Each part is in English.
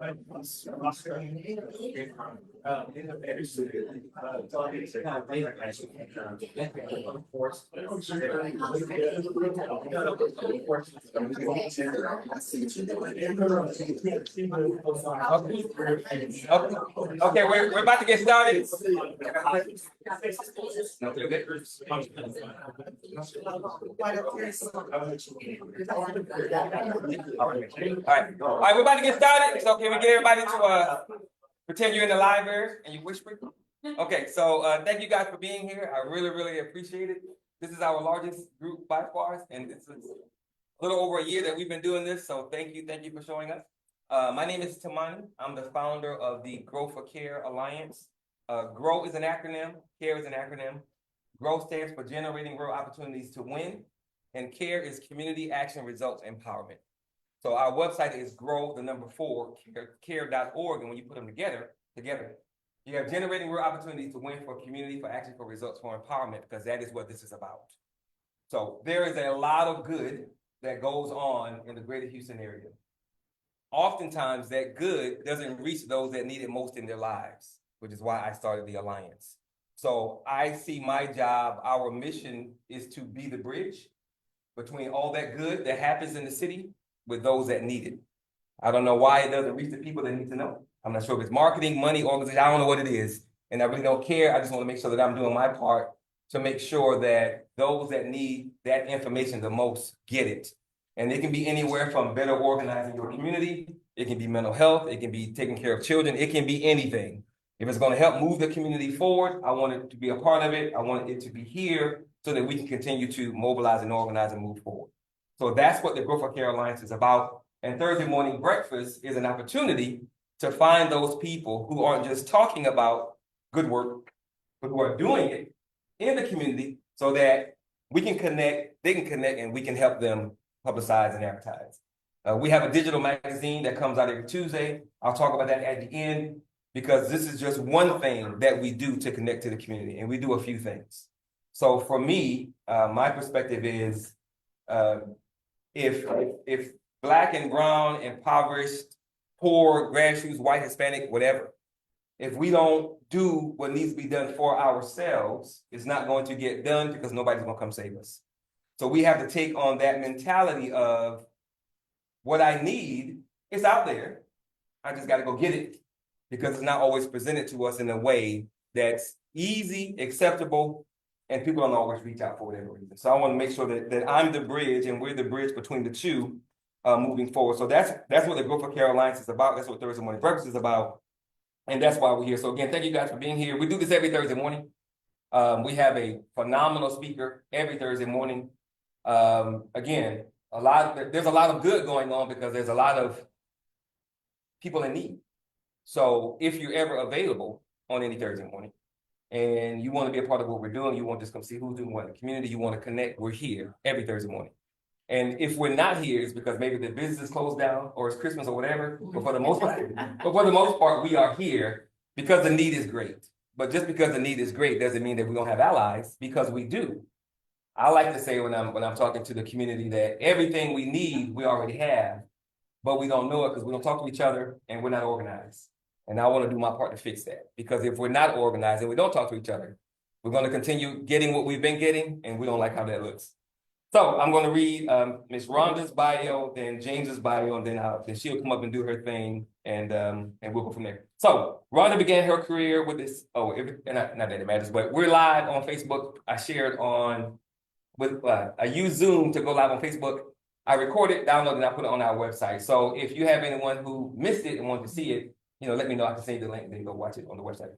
Okay, we're about to get started. All right, we're about to get started. So can we get everybody to pretend you're in the library and you're whispering? Okay, so thank you guys for being here. I really appreciate it. This is our largest group by far, and it's a little over a year that we've been doing this. So thank you for showing us. My name is Tamani. I'm the founder of the Grow for Care Alliance. GROW is an acronym, CARE is an acronym. GROW stands for Generating Real Opportunities to Win, and CARE is Community Action Results Empowerment. So our website is grow4care.org, and when you put them together, you have generating real opportunities to win for community, for action, for results, for empowerment, because that is what this is about. So there is a lot of good that goes on in the greater Houston area. Oftentimes that good doesn't reach those that need it most in their lives, which is why I started the Alliance. So I see my job, our mission is to be the bridge between all that good that happens in the city with those that need it. I don't know why it doesn't reach the people that need to know. I'm not sure if it's marketing, money, organization, I don't know what it is. And I really don't care. I just want to make sure that I'm doing my part to make sure that those that need that information the most get it. And it can be anywhere from better organizing your community. It can be mental health. It can be taking care of children. It can be anything. If it's going to help move the community forward, I want it to be a part of it. I want it to be here so that we can continue to mobilize and organize and move forward. So that's what the Grow for Care Alliance is about. And Thursday morning breakfast is an opportunity to find those people who aren't just talking about good work, but who are doing it in the community so that we can connect, they can connect, and we can help them publicize and advertise. We have a digital magazine that comes out every Tuesday. I'll talk about that at the end, because this is just one thing that we do to connect to the community, and we do a few things. So for me, my perspective is if Black and brown, impoverished, poor, grassroots, white, Hispanic, whatever, if we don't do what needs to be done for ourselves, it's not going to get done because nobody's going to come save us. So we have to take on that mentality of what I need is out there. I just got to go get it, because it's not always presented to us in a way that's easy, acceptable, and people don't always reach out for whatever reason. So I want to make sure that I'm the bridge and we're the bridge between the two moving forward. So that's what the Grow for Care Alliance is about. That's what Thursday morning breakfast is about. And that's why we're here. So again, thank you guys for being here. We do this every Thursday morning. We have a phenomenal speaker every Thursday morning. Again, there's a lot of good going on because there's a lot of people in need. So if you're ever available on any Thursday morning and you want to be a part of what we're doing, you want to just come see who's doing what in the community, you want to connect, we're here every Thursday morning. And if we're not here, it's because maybe the business is closed down or it's Christmas or whatever. But for the most part, we are here because the need is great. But just because the need is great doesn't mean that we don't have allies, because we do. I like to say when I'm talking to the community that everything we need, we already have, but we don't know it because we don't talk to each other and we're not organized. And I want to do my part to fix that, because if we're not organized and we don't talk to each other, we're going to continue getting what we've been getting, and we don't like how that looks. So I'm going to read Miss Rhonda's bio, then James's bio, and then she'll come up and do her thing, and we'll go from there. So Rhonda began her career with this. Not that it matters, but we're live on Facebook. I shared I use Zoom to go live on Facebook. I recorded, downloaded, and I put it on our website. So if you have anyone who missed it and wants to see it, let me know. I can send you the link, then go watch it on the website.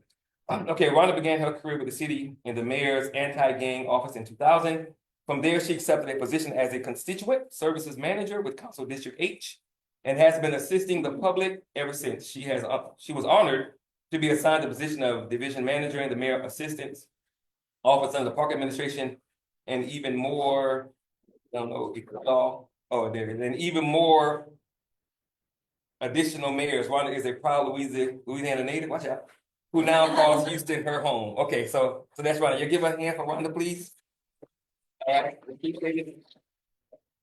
Okay, Rhonda began her career with the city in the mayor's anti-gang office in 2000. From there, she accepted a position as a constituent services manager with Council District H, and has been assisting the public ever since. She was honored to be assigned the position of division manager in the mayor assistant's office under the park administration, and even more, and even more additional mayors. Rhonda is a proud Louisiana native, watch out, who now calls Houston her home. Okay, so that's Rhonda. You give her a hand for Rhonda, please. And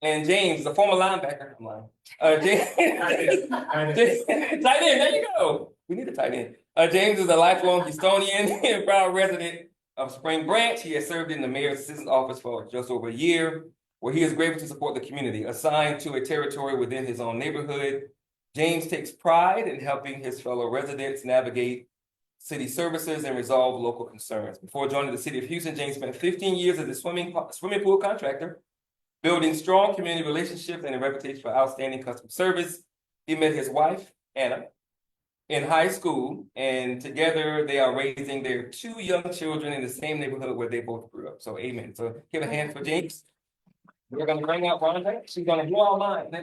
And James, the former linebacker. I'm lying. James, tight end, there you go. We need a tight end. James is a lifelong Houstonian and proud resident of Spring Branch. He has served in the mayor's assistant office for just over a year, where he is grateful to support the community. Assigned to a territory within his own neighborhood, James takes pride in helping his fellow residents navigate city services and resolve local concerns. Before joining the city of Houston, James spent 15 years as a swimming pool contractor, building strong community relationships and a reputation for outstanding customer service. He met his wife, Anna, in high school, and together they are raising their 2 young children in the same neighborhood where they both grew up. So amen. So give a hand for James. We're gonna bring out Rhonda. She's gonna blow our mind.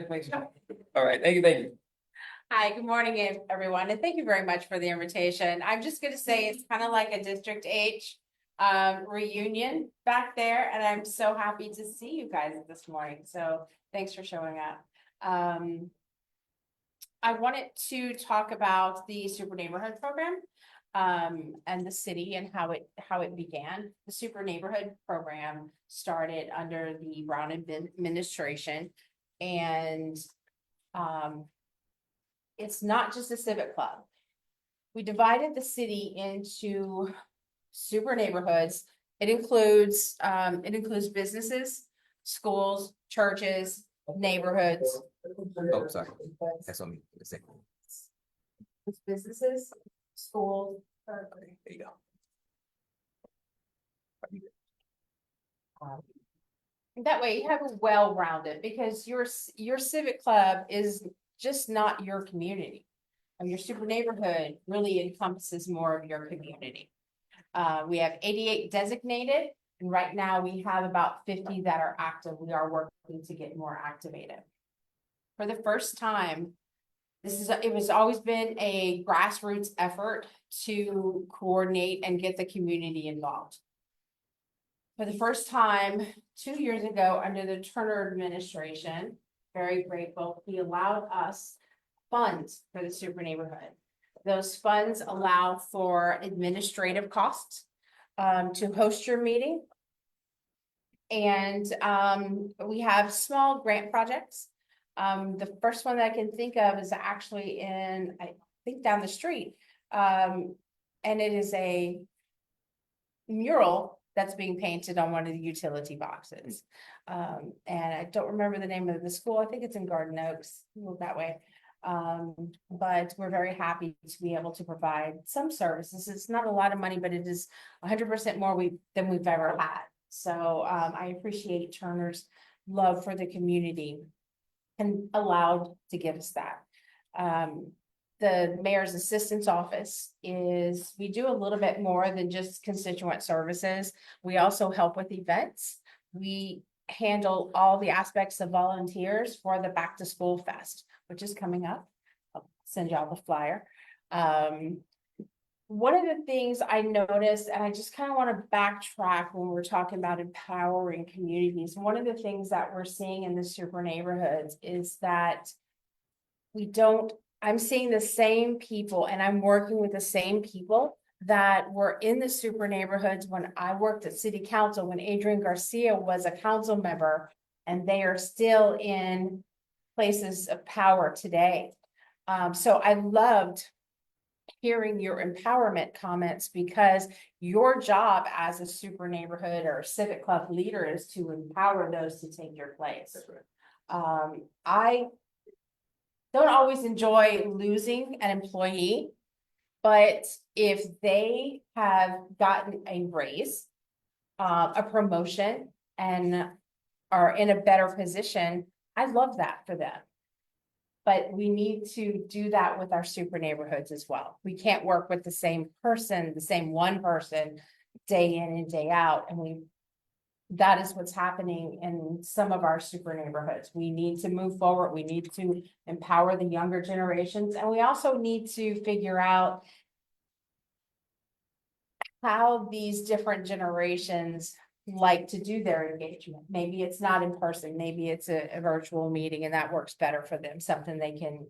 All right, thank you. Hi, good morning, everyone, and thank you very much for the invitation. I'm just gonna say it's kind of like a District H reunion back there, and I'm so happy to see you guys this morning. So thanks for showing up. I wanted to talk about the Super Neighborhood Program and the city and how it began. The Super Neighborhood Program started under the Brown administration, and it's not just a civic club. We divided the city into super neighborhoods. It includes businesses, schools, churches, neighborhoods. Oh, sorry. That's on me. It's businesses, schools. There you go. That way you have a well-rounded, because your civic club is just not your community. Your super neighborhood really encompasses more of your community. We have 88 designated, and right now we have about 50 that are active. We are working to get more activated. For the first time, it was always been a grassroots effort to coordinate and get the community involved. For the first time, 2 years ago, under the Turner administration, very grateful, he allowed us funds for the super neighborhood. Those funds allow for administrative costs to host your meeting. And we have small grant projects. The first one that I can think of is actually in, I think, down the street. And it is a mural that's being painted on one of the utility boxes. And I don't remember the name of the school. I think it's in Garden Oaks, look that way. But we're very happy to be able to provide some services. It's not a lot of money, but it is 100% more than we've ever had. So I appreciate Turner's love for the community and allowed to give us that. The mayor's assistance office we do a little bit more than just constituent services. We also help with events. We handle all the aspects of volunteers for the Back to School Fest, which is coming up. I'll send y'all the flyer. One of the things I noticed, and I just kind of want to backtrack when we're talking about empowering communities, one of the things that we're seeing in the super neighborhoods is that I'm seeing the same people, and I'm working with the same people that were in the super neighborhoods when I worked at city council, when Adrian Garcia was a council member, and they are still in places of power today. So I loved hearing your empowerment comments, because your job as a super neighborhood or civic club leader is to empower those to take your place. That's right. I don't always enjoy losing an employee, but if they have gotten a raise, a promotion, and are in a better position, I love that for them. But we need to do that with our super neighborhoods as well. We can't work with the same person, the same one person, day in and day out. And that is what's happening in some of our super neighborhoods. We need to move forward. We need to empower the younger generations. And we also need to figure out how these different generations like to do their engagement. Maybe it's not in person, maybe it's a virtual meeting, and that works better for them, something they can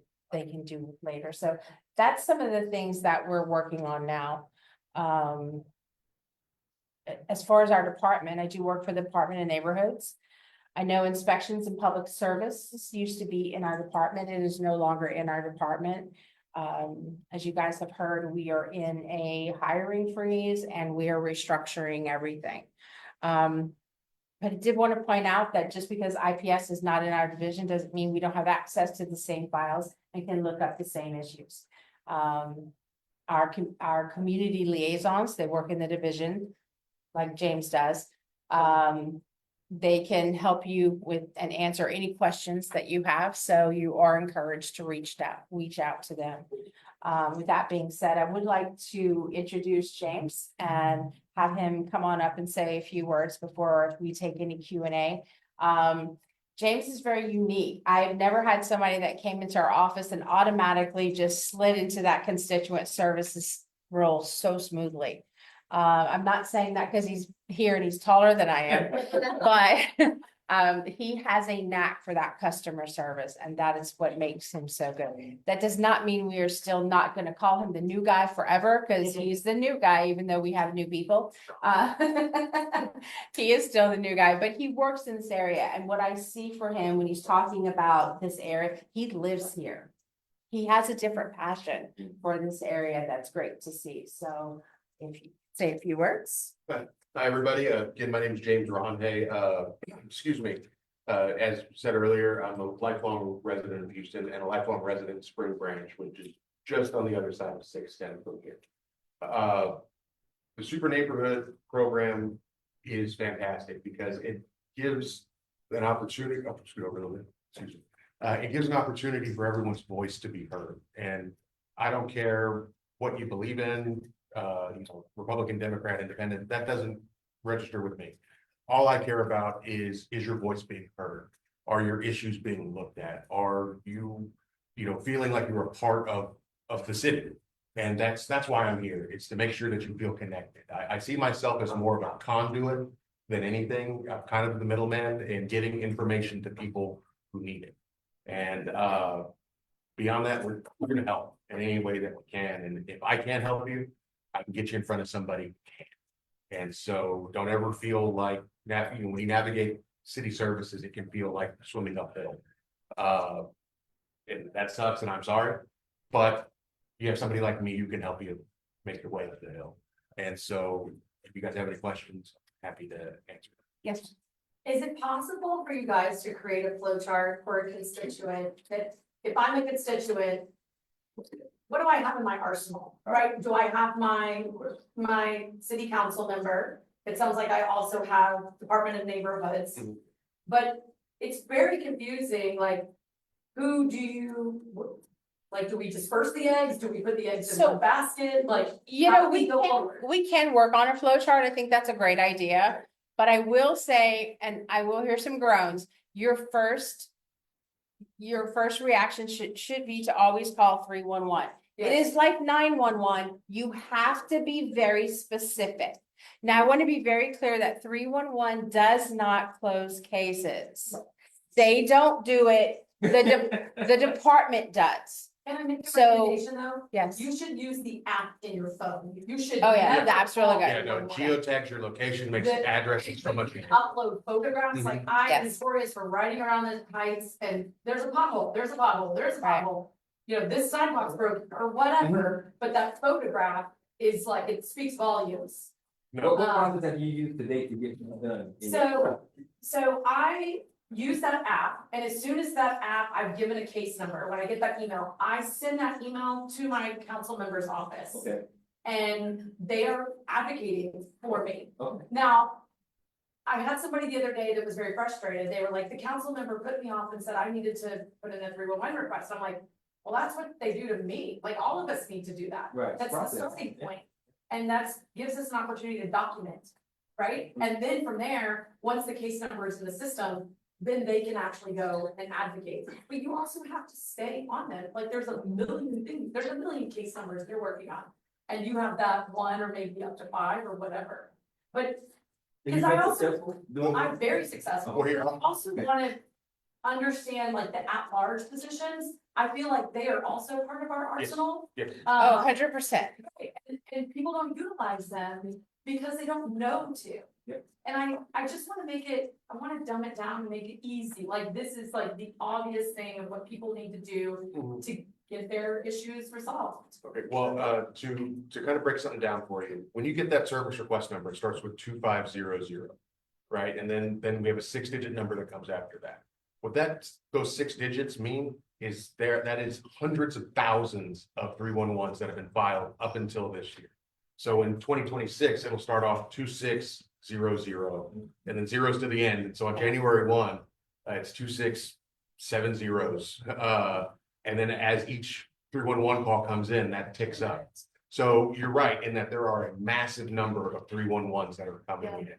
do later. So that's some of the things that we're working on now. As far as our department, I do work for the Department of Neighborhoods. I know inspections and public services used to be in our department. It is no longer in our department. As you guys have heard, we are in a hiring freeze and we are restructuring everything. But I did want to point out that just because IPS is not in our division doesn't mean we don't have access to the same files and can look up the same issues. Our community liaisons, they work in the division like James does. They can help you with and answer any questions that you have. So you are encouraged to reach out to them. With that being said, I would like to introduce James and have him come on up and say a few words before we take any Q&A. James is very unique. I have never had somebody that came into our office and automatically just slid into that constituent services role so smoothly. I'm not saying that because he's here and he's taller than I am, but he has a knack for that customer service, and that is what makes him so good. That does not mean we are still not going to call him the new guy forever, because he's the new guy, even though we have new people. He is still the new guy, but he works in this area. And what I see for him when he's talking about this area, he lives here. He has a different passion for this area. That's great to see. So if you say a few words. Hi, everybody. Again, my name is James Rhonda. Excuse me. As said earlier, I'm a lifelong resident of Houston and a lifelong resident of Spring Branch, which is just on the other side of 610 from here. The Super Neighborhood program is fantastic because it gives an opportunity. Oh, scoot over a little bit. Excuse me. It gives an opportunity for everyone's voice to be heard. And I don't care what you believe in. Republican, Democrat, Independent, that doesn't register with me. All I care about is your voice being heard? Are your issues being looked at? Are you, feeling like you're a part of the city? And that's why I'm here. It's to make sure that you feel connected. I see myself as more of a conduit than anything. I'm kind of the middleman in getting information to people who need it. And beyond that, we're going to help in any way that we can. And if I can't help you, I can get you in front of somebody who can. And so don't ever feel like that, when you navigate city services, it can feel like swimming uphill. And that sucks, and I'm sorry, but you have somebody like me who can help you make your way up the hill. And so if you guys have any questions, I'm happy to answer. Yes. Is it possible for you guys to create a flow chart for a constituent that if I'm a constituent, what do I have in my arsenal, right? Do I have my city council member? It sounds like I also have Department of Neighborhoods, but it's very confusing, like, who do you, like, do we disperse the eggs? Do we put the eggs in one basket? Like, how do we go forward? We can work on a flow chart. I think that's a great idea. But I will say, and I will hear some groans, your first reaction should be to always call 311. It is like 911. You have to be very specific. Now, I want to be very clear that 311 does not close cases. They don't do it. The department does. Can I make a So, recommendation though? Yes. You should use the app in your phone. You should. Oh, yeah, never the app's really call good. Yeah, no, 311. geotags your location, makes The- addresses so much easier. Upload photographs, like I am Yes. notorious for riding around the heights and there's a pothole, there's a pothole, there's a Right. pothole. This sidewalk's broken or whatever, but that photograph is like, it speaks volumes. What process have you used to date to get it done? So I use that app, and as soon as that app, I've given a case number, when I get that email, I send that email to my council member's office. Okay. And they are advocating for me. Okay. Now, I had somebody the other day that was very frustrated. They were like, the council member put me off and said I needed to put in a 311 request. I'm like, well, that's what they do to me. Like, all of us need to do that. Right. That's the Process. starting point. And gives us an opportunity to document, right? And then from there, once the case number is in the system, then they can actually go and advocate. But you also have to stay on them. Like, there's a million things, there's a million case numbers they're working on. And you have that one or maybe up to 5 or whatever. But because I also, I'm very successful. Oh, here. I also want to understand like the at-large positions. I feel like they are also part of our arsenal. Yes. Oh, 100%. And people don't utilize them because they don't know to. Yeah. And I just wanna make it, I wanna dumb it down and make it easy, like, this is like the obvious thing of what people need to do to get their issues resolved. Okay, well, to kind of break something down for you, when you get that service request number, it starts with 2500. Right, and then we have a 6-digit number that comes after that. What those 6 digits mean is that is hundreds of thousands of 311s that have been filed up until this year. So in 2026, it'll start off 2600, and then zeros to the end, and so on January 1, it's 2670s. And then as each 311 call comes in, that ticks up. So you're right in that there are a massive number of 311s that are coming in.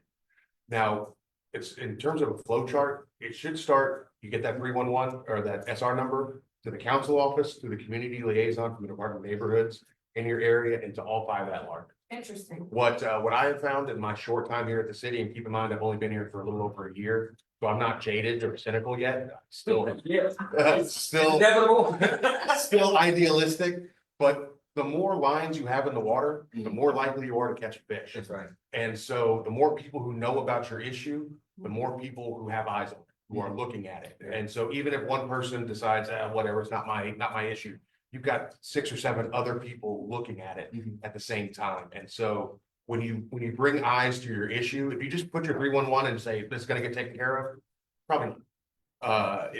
Now, it's in terms of a flow chart, it should start, you get that 311 or that SR number to the council office, to the community liaison from the Department of Neighborhoods in your area, and to all 5 at-large. Interesting. What I have found in my short time here at the city, and keep in mind, I've only been here for a little over a year, so I'm not jaded or cynical yet, still Inevitable. still idealistic, but the more lines you have in the water, the more likely you are to catch a fish. That's right. And so the more people who know about your issue, the more people who have eyes on it, who are looking at it. And so even if one person decides, whatever, it's not my issue, you've got 6 or 7 other people looking at it at the same time. And so when you bring eyes to your issue, if you just put your 311 and say, this is gonna get taken care of, probably not.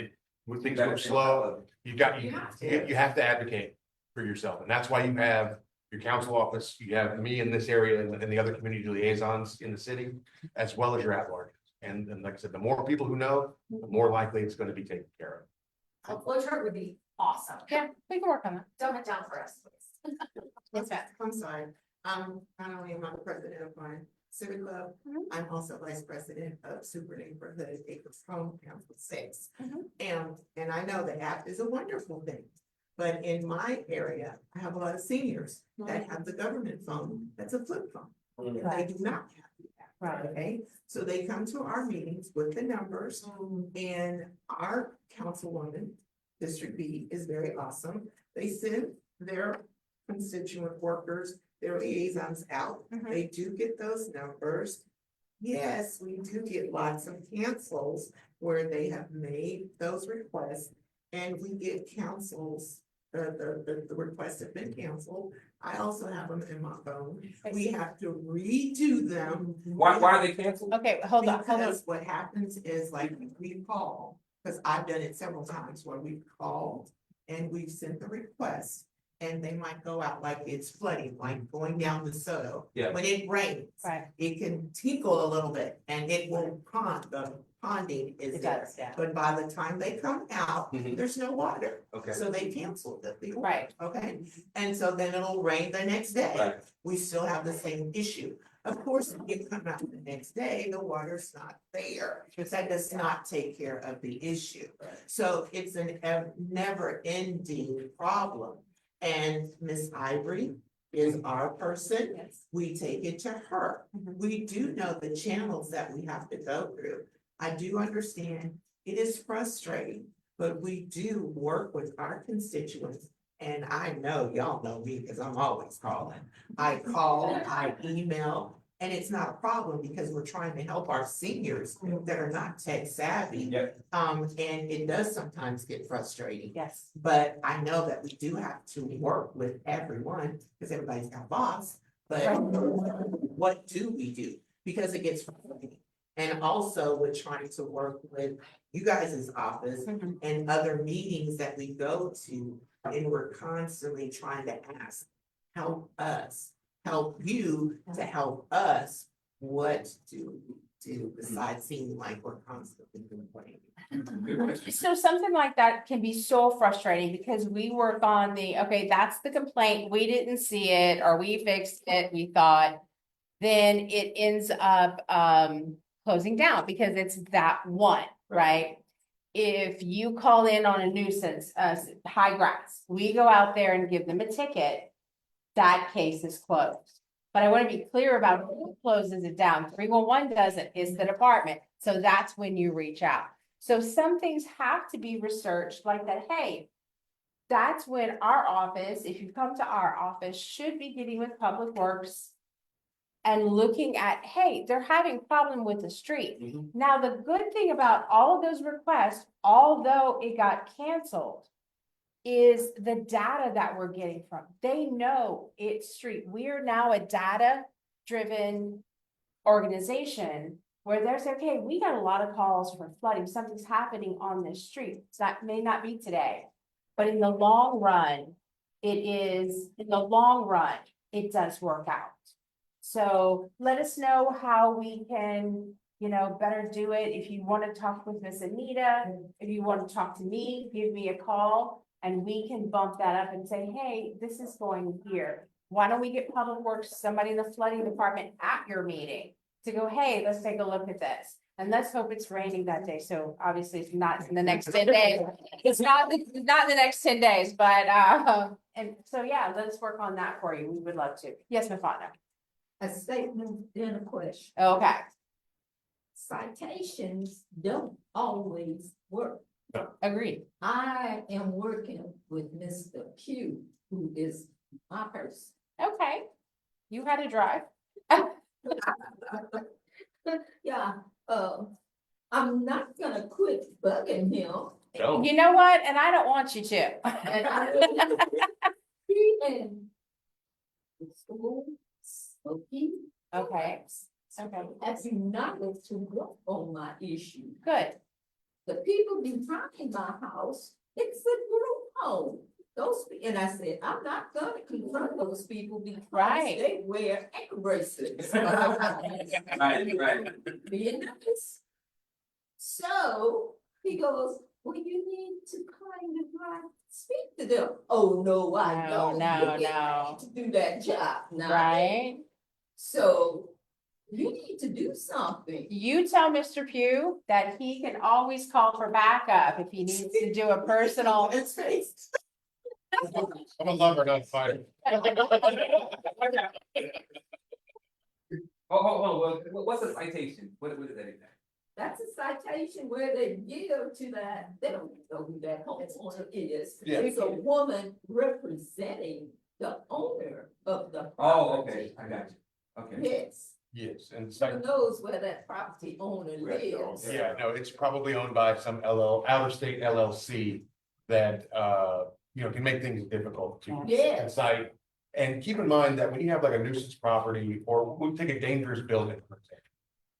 When things move slow, you have to advocate for yourself. And that's why you have your council office, you have me in this area and the other community liaisons in the city, as well as your at-large. And like I said, the more people who know, the more likely it's going to be taken care A flow chart would be awesome. Yeah, we can work on that. Dumb it down for us, please. Yes, ma'am. I'm sorry, not only am I the president of my civic club, Mhm. I'm also vice president of Super Neighborhood Acres Home Council 6. Mhm. And I know the app is a wonderful thing, but in my area, I have a lot of seniors that have the government phone, that's a flip phone. And they do not have the app. Right. Okay, so they come to our meetings with the numbers, and our councilwoman, District B, is very awesome. They send their constituent workers, their liaisons out. Mhm. They do get those numbers. Yes, we do get lots of cancels where they have made those requests, and we get councils, the requests have been canceled. I also have them in my phone. We have to redo them. Why are they canceled? Okay, hold on. Because what happens is like we call, because I've done it several times where we've called and we've sent the request. And they might go out like it's flooding, like going down the Soto. Yeah. When it rains, Right. it can tinkle a little bit and it will pond, the ponding is It there. does, yeah. But by the time they come out, Mhm. there's no water. Okay. So they canceled the order, Right. okay? And so then it'll rain the next day. Right. We still have the same issue. Of course, when you come out the next day, the water's not there. That does not take care of the issue. So it's a never ending problem. And Miss Ivory is our person. Yes. We take it to her. Mhm. We do know the channels that we have to go through. I do understand it is frustrating, but we do work with our constituents. And I know y'all know me because I'm always calling. I call, I email, and it's not a problem because we're trying to help our seniors that are not tech savvy. Yep. And it does sometimes get frustrating. Yes. But I know that we do have to work with everyone, because everybody's got a boss, but Right. what do we do? Because it gets frustrating. And also we're trying to work with you guys' office Mhm. and other meetings that we go to, and we're constantly trying to ask, help us, help you to help us. What do we do besides seeming like we're constantly complaining? So something like that can be so frustrating because we work on okay, that's the complaint, we didn't see it, or we fixed it, we thought. Then it ends up closing down because it's that one, right? If you call in on a nuisance, high grass, we go out there and give them a ticket. That case is closed. But I want to be clear about who closes it down. 311 doesn't, it's the department. So that's when you reach out. So some things have to be researched like that. Hey, that's when our office, if you come to our office, should be getting with Public Works and looking at, hey, they're having problem with the street. Mhm. Now, the good thing about all of those requests, although it got canceled, is the data that we're getting from. They know it's street. We are now a data-driven organization where there's, okay, we got a lot of calls for flooding. Something's happening on this street. That may not be today, but in the long run, it does work out. So let us know how we can, better do it. If you want to talk with Miss Anita, if you want to talk to me, give me a call and we can bump that up and say, hey, this is going here. Why don't we get Public Works, somebody in the flooding department at your meeting to go, hey, let's take a look at this. And let's hope it's raining that day. So obviously it's not in the next 10 days. It's not in the next 10 days, but, and so, yeah, let's work on that for you. We would love to. Yes, Ms. Fonda. A statement and a question. Okay. Citations don't always work. Agreed. I am working with Mr. Q, who is my person. Okay. You had to drive. Yeah, I'm not gonna quit bugging him. Don't. You know what? And I don't want you to. And I he and the school, Smoky. Okay. Okay. As united to work on my issue. Good. The people behind my house, it's a group home. And I said, I'm not gonna confront those people because Right. they wear ankle bracelets. Right. Being nice. So he goes, well, you need to kind of like speak to them. Oh, no, I No, don't. no, You're getting no. paid to do that job now. Right. So you need to do something. You tell Mr. Pugh that he can always call for backup if he needs to do a personal. It's face. I'm a lover, not a fighter. Oh, what's a citation? What is that exactly? That's a citation where they give to that, they don't know who that homeowner is. Yeah. It's a woman representing the owner of the Oh, property. okay, I got you. Okay. Yes, Yes, and who knows where that property owner lives. yeah, no, it's probably owned by some out-of-state LLC that, can make things difficult to Yes. cite. And keep in mind that when you have like a nuisance property, or we take a dangerous building, for example.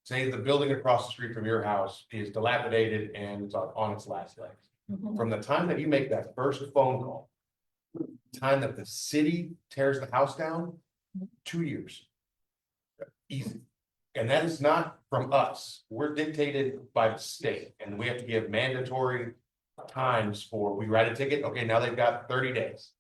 Say the building across the street from your house is dilapidated and it's on its last legs. Mhm. From the time that you make that first phone call, time that the city tears the house down, 2 years. Easy. And that is not from us. We're dictated by the state and we have to give mandatory times for, we write a ticket, okay, now they've got 30 days.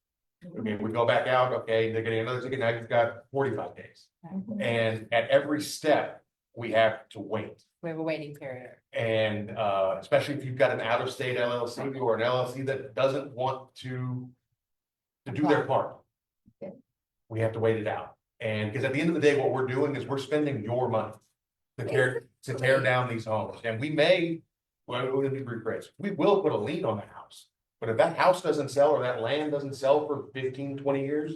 Okay, we go back out, okay, they're getting another ticket, now you've got 45 days. Mhm. And at every step, we have to wait. We have a waiting period. And especially if you've got an out-of-state LLC or an LLC that doesn't want to do their part. Okay. We have to wait it out. And because at the end of the day, what we're doing is we're spending your money to tear down these homes. And we may, well, let me rephrase, we will put a lien on the house. But if that house doesn't sell or that land doesn't sell for 15, 20 years,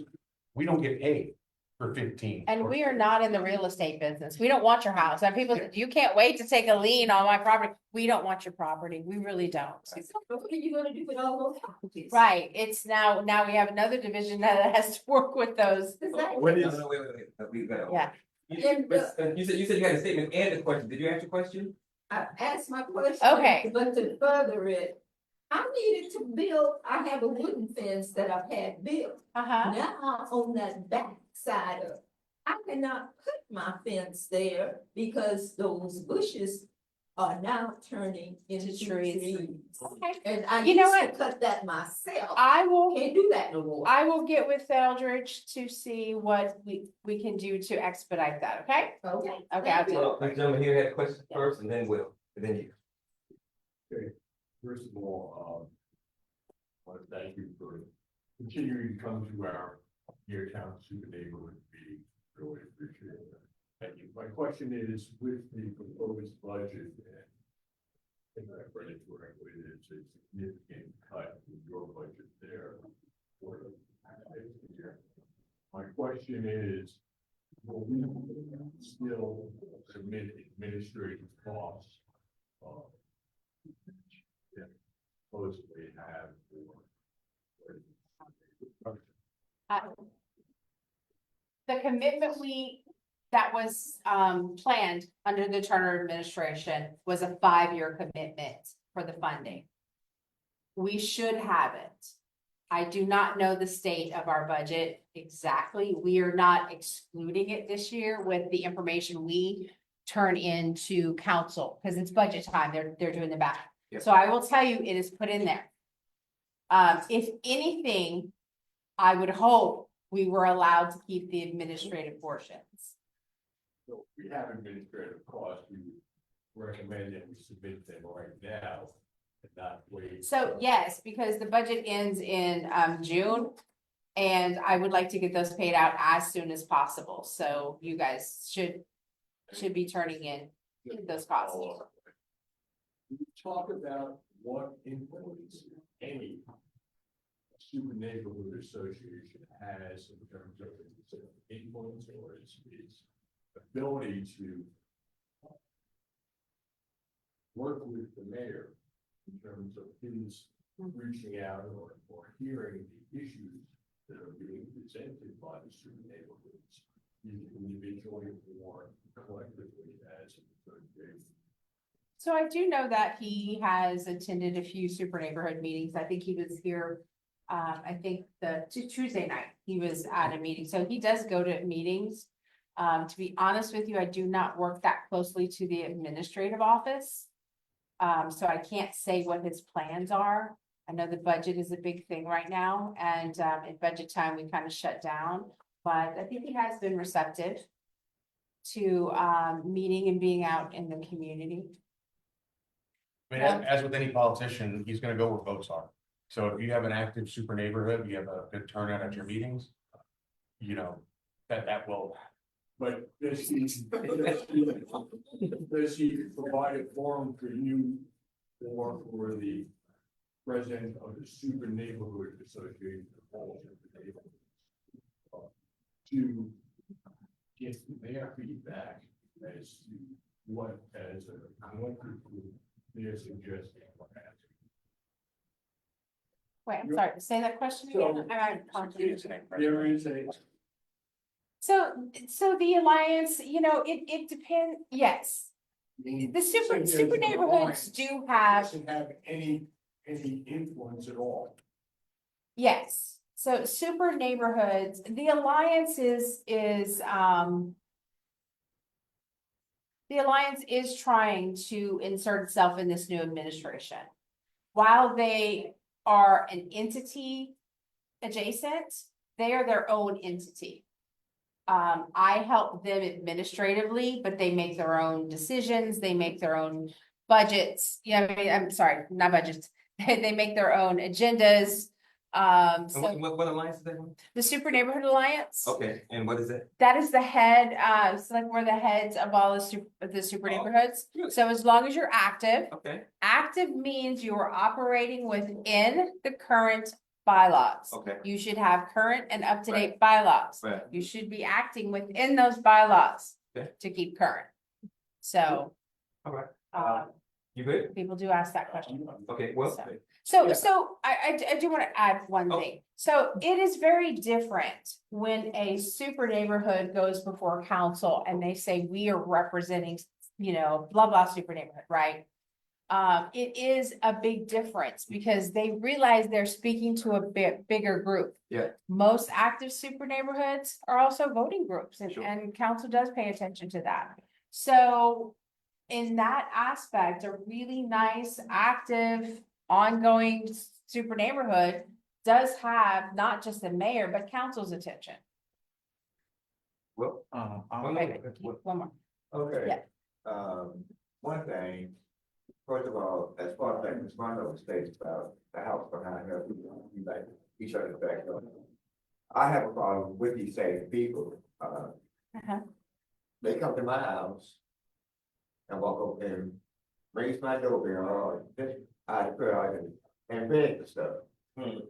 we don't get paid for 15. And we are not in the real estate business. We don't want your house. And people, you can't wait to take a lien on my property. We don't want your property. We really don't. So what are you gonna do with all those properties? Right. It's now we have another division that has to work with those. Exactly. What is? No, wait. We got. Yeah. You said you had a statement and a question. Did you ask your question? I asked my question. Okay. But to further it, I needed to build, I have a wooden fence that I've had built. Uh-huh. Now on that back side of, I cannot put my fence there because those bushes are now turning into trees. Okay. And I You know used to cut that myself. I will Can't do that no more. I will get with Eldridge to see what we can do to expedite that, okay? Okay. Okay, I'll thank do you. it. The gentleman here had a question first and then Will, and then you. First of all, I want to thank you for continuing to come to our Town Super Neighborhood meeting. Really appreciate it. Thank you. My question is with the proposed budget, and if I read it correctly, it's a significant cut in your budget there for the next year. My question is, Will we still submit administrative costs? That supposedly have The commitment that was planned under the Turner administration was a 5-year commitment for the funding. We should have it. I do not know the state of our budget exactly. We are not excluding it this year with the information we turn into council, because it's budget time. They're doing the back. Yep. So I will tell you, it is put in there. If anything, I would hope we were allowed to keep the administrative portions. So if we have administrative costs, we would recommend that we submit them right now and not wait. So yes, because the budget ends in June. And I would like to get those paid out as soon as possible. So you guys should be turning in those costs. We talk about what influence any super neighborhood association has in terms of its influence or its ability to work with the mayor in terms of his reaching out or hearing the issues that are being presented by the super neighborhoods, either individually or collectively as an association. So I do know that he has attended a few super neighborhood meetings. I think he was here. I think the Tuesday night, he was at a meeting. So he does go to meetings. To be honest with you, I do not work that closely to the administrative office. So I can't say what his plans are. I know the budget is a big thing right now, and at budget time, we kind of shut down. But I think he has been receptive to meeting and being out in the community. I mean, as with any politician, he's gonna go where votes are. So if you have an active super neighborhood, you have a good turnout at your meetings, you know, that will. But does he provide a forum for you or for the president of the super neighborhood association of all super neighborhoods to get their feedback as to what, as a collective group, they're suggesting what happens? Wait, I'm sorry, say that question again. There is a So the alliance, it depends, yes. The super neighborhoods do have, doesn't have any influence at all. yes. So super neighborhoods, the alliance is trying to insert itself in this new administration. While they are an entity adjacent, they are their own entity. I help them administratively, but they make their own decisions, they make their own budgets, I'm sorry, not budgets, they make their own agendas. And So what alliance is that one? the Super Neighborhood Alliance. Okay, and what is it? That is the head, it's like we're the heads of all the super Oh, neighborhoods. good. So as long as you're active, Okay, active means you are operating within the current bylaws. okay, You should have current and up-to-date bylaws. right. You should be acting within those bylaws Okay. to keep current. So, All right. um, You good? people do ask that question. Okay, well, So, Yeah. I do want to add one Oh. thing. So it is very different when a super neighborhood goes before council and they say, we are representing, blah, blah, super neighborhood, right? It is a big difference because they realize they're speaking to a bigger group. Yeah. Most active super neighborhoods are also voting groups Sure. and council does pay attention to that. So in that aspect, a really nice, active, ongoing super neighborhood does have not just the mayor, but council's attention. well, I'm- Wait a minute, one more. Okay. One thing, first of all, as far as like Ms. Rhonda states about the house behind her, we like each other's backyard. I have a problem with these same people, Uh-huh. they come to my house and walk up and raise my doorbell, or just, I declare, and beg for stuff. Yeah,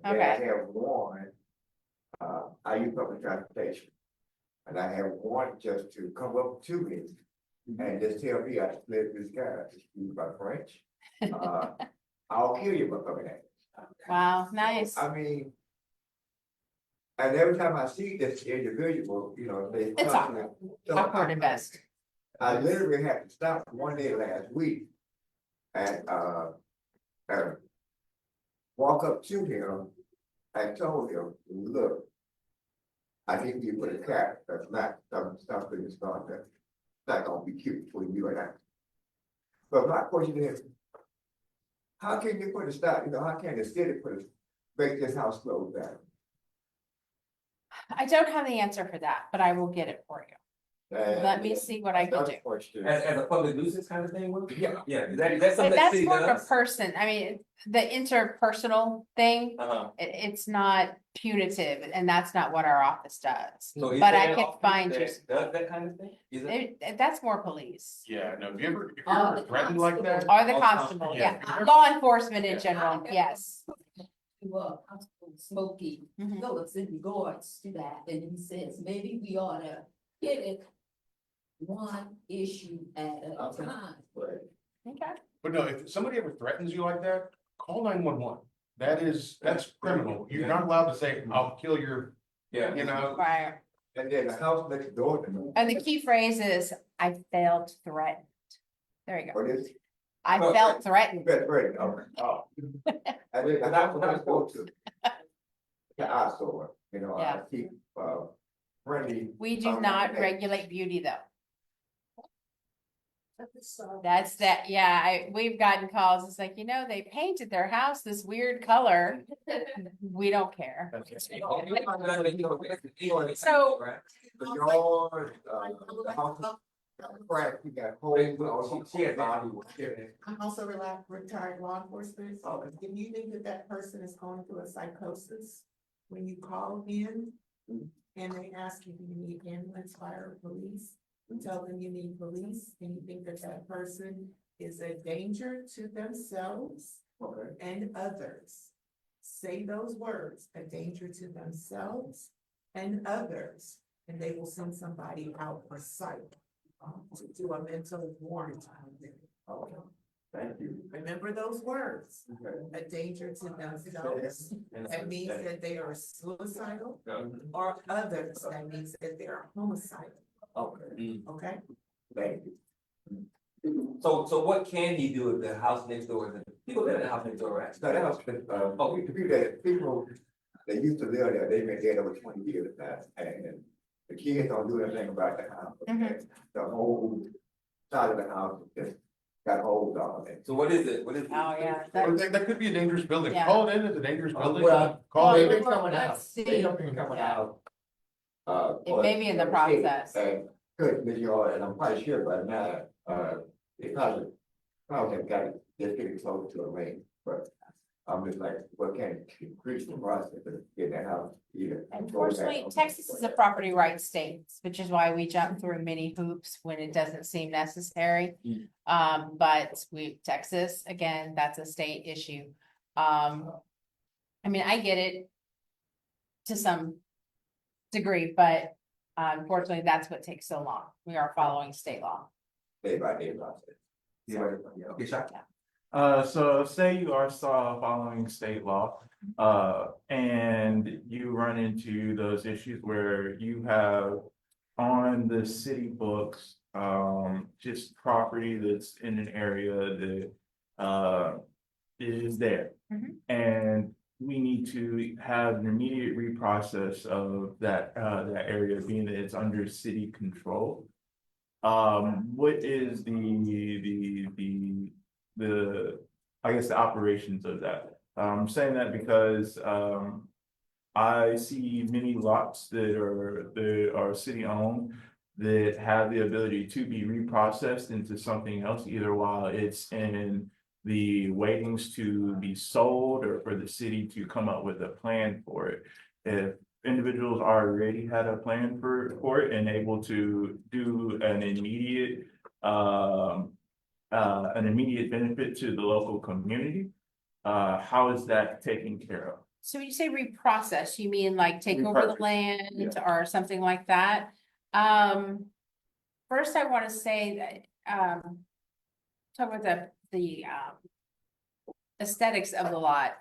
I have one, I use public transportation. And I have one just to come up to me and just tell me I split this guy, excuse my French. I'll kill you for coming at me. Wow, nice. I mean. And every time I see this individual, you know, they. It's awkward. Awkward at best. I literally had to stop one day last week. And, walk up to him and told him, look. I think you put a cap, that's not, something that's not gonna be cute between you and I. But my question is, how can you put a stop, you know, how can the city make this house close down? I don't have the answer for that, but I will get it for you. Let me see what I can Another do. question. As a public nuisance kind of thing? Will? Yeah. Yeah, is that something But that that's city more of a does? person, I mean, the interpersonal thing, Uh-huh. it's not punitive, and that's not what our office does. So is But there I an can office find you, that does that kind of thing? Is it? that's more police, Yeah, no, if you're All ever the threatened like that. or the Oh, constable, yeah. yeah, law enforcement in general, yes. Constable Smokey Mhm. goes in regards to that, and he says, maybe we ought to hit it one issue at a time. Okay. But no, if somebody ever threatens you like that, call 911. That's criminal. You're not allowed to say, I'll kill your, Yeah. you know. Right, And then the house next door to me. and the key phrase is, I felt threatened. There you go, What is? I felt threatened. Right, oh. And then the house next door to. The eyesore, you know, I Yeah. keep, friendly. We do not regulate beauty though. That's that, yeah, we've gotten calls, it's like, they painted their house this weird color. We don't care. So- The yard, the house. Crack, you got holes. She had value. I'm also retired law enforcement, so if you think that that person is going through a psychosis, when you call in and they ask you, do you need ambulance, fire, or police? You tell them you need police, and you think that that person is a danger to themselves Okay. and others. Say those words, a danger to themselves and others, and they will send somebody out for sight to do a mental warrant on them. Okay. Thank you. Remember those words, Okay. a danger to themselves, that means that they are suicidal, or others, that means that they are homicidal, Okay, okay? thank you. So what can he do if the house next door, people live in the house next door, right? So that was, people that used to live there, they've been dead over 20 years now, and the kids don't do anything about the house. Mhm. The whole side of the house just got holes on it. So what is it? What is it? Oh, yeah. Well, that could be a dangerous building. Yeah. Call it in as a dangerous building. Well, Call they've it. been coming out, Let's see. they've been coming out. It may be in the process. And could be your, and I'm quite sure by now, because have got it, just getting close to a range, but I'm just like, what can increase the process of getting that house either. Unfortunately, Texas is a property rights state, which is why we jump through many hoops when it doesn't seem necessary. But Texas, again, that's a state issue. I mean, I get it to some degree, but unfortunately, that's what takes so long. We are following state law. Day by day process. Yeah. Okay, shot. So say you are following state law, and you run into those issues where you have on the city books, just property that's in an area that, is there. Mhm. And we need to have an immediate reprocess of that area, being that it's under city control. What is I guess the operations of that? I'm saying that because, I see many lots that are city owned that have the ability to be reprocessed into something else, either while it's in the waitings to be sold or for the city to come up with a plan for it. If individuals already had a plan for it and able to do an immediate benefit to the local community, how is that taken care of? So when you say reprocess, you mean like take over the Repurpose, land yeah. or something like that? First I want to say that, talk about the aesthetics of the lot.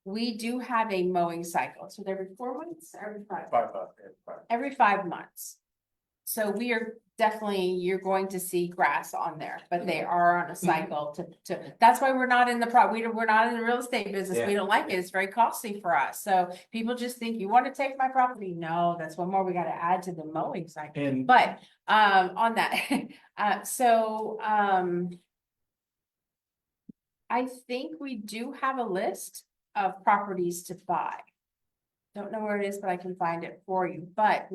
We do have a mowing cycle, so every 4 months, every 5? Every 5 months. So we are definitely, you're going to see grass on there, but they are on a cycle that's why we're not in we're not in the real estate business. We Yeah. don't like it. It's very costly for us. So people just think, you want to take my property? No, that's one more we gotta add to the mowing cycle. And But, on that, I think we do have a list of properties to buy. Don't know where it is, but I can find it for you, but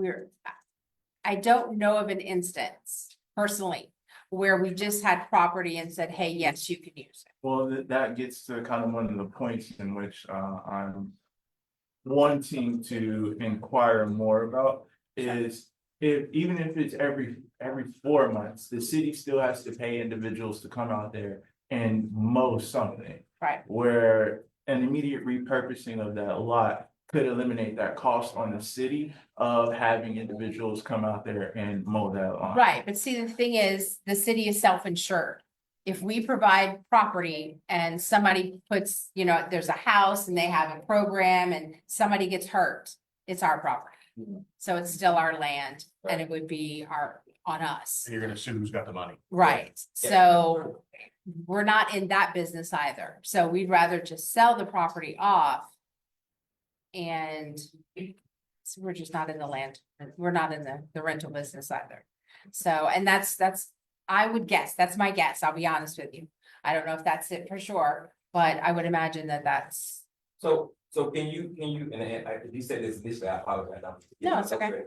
I don't know of an instance personally where we just had property and said, hey, yes, you can use it. well, that gets to kind of one of the points in which I'm wanting to inquire more about is even if it's every 4 months, the city still has to pay individuals to come out there and mow something. Right. Where an immediate repurposing of that lot could eliminate that cost on the city of having individuals come out there and mow that lawn. Right, but see, the thing is, the city is self-insured. If we provide property and somebody puts, there's a house and they have a program and somebody gets hurt, it's our property. So it's still our land and it would be on us. You're gonna assume who's got the money. Right, so we're not in that business either. So we'd rather just sell the property off. And so we're just not in the land, we're not in the rental business either. So, and that's, I would guess, that's my guess, I'll be honest with you. I don't know if that's it for sure, but I would imagine that that's, So can you, and you said this initially, I apologize. No, it's okay.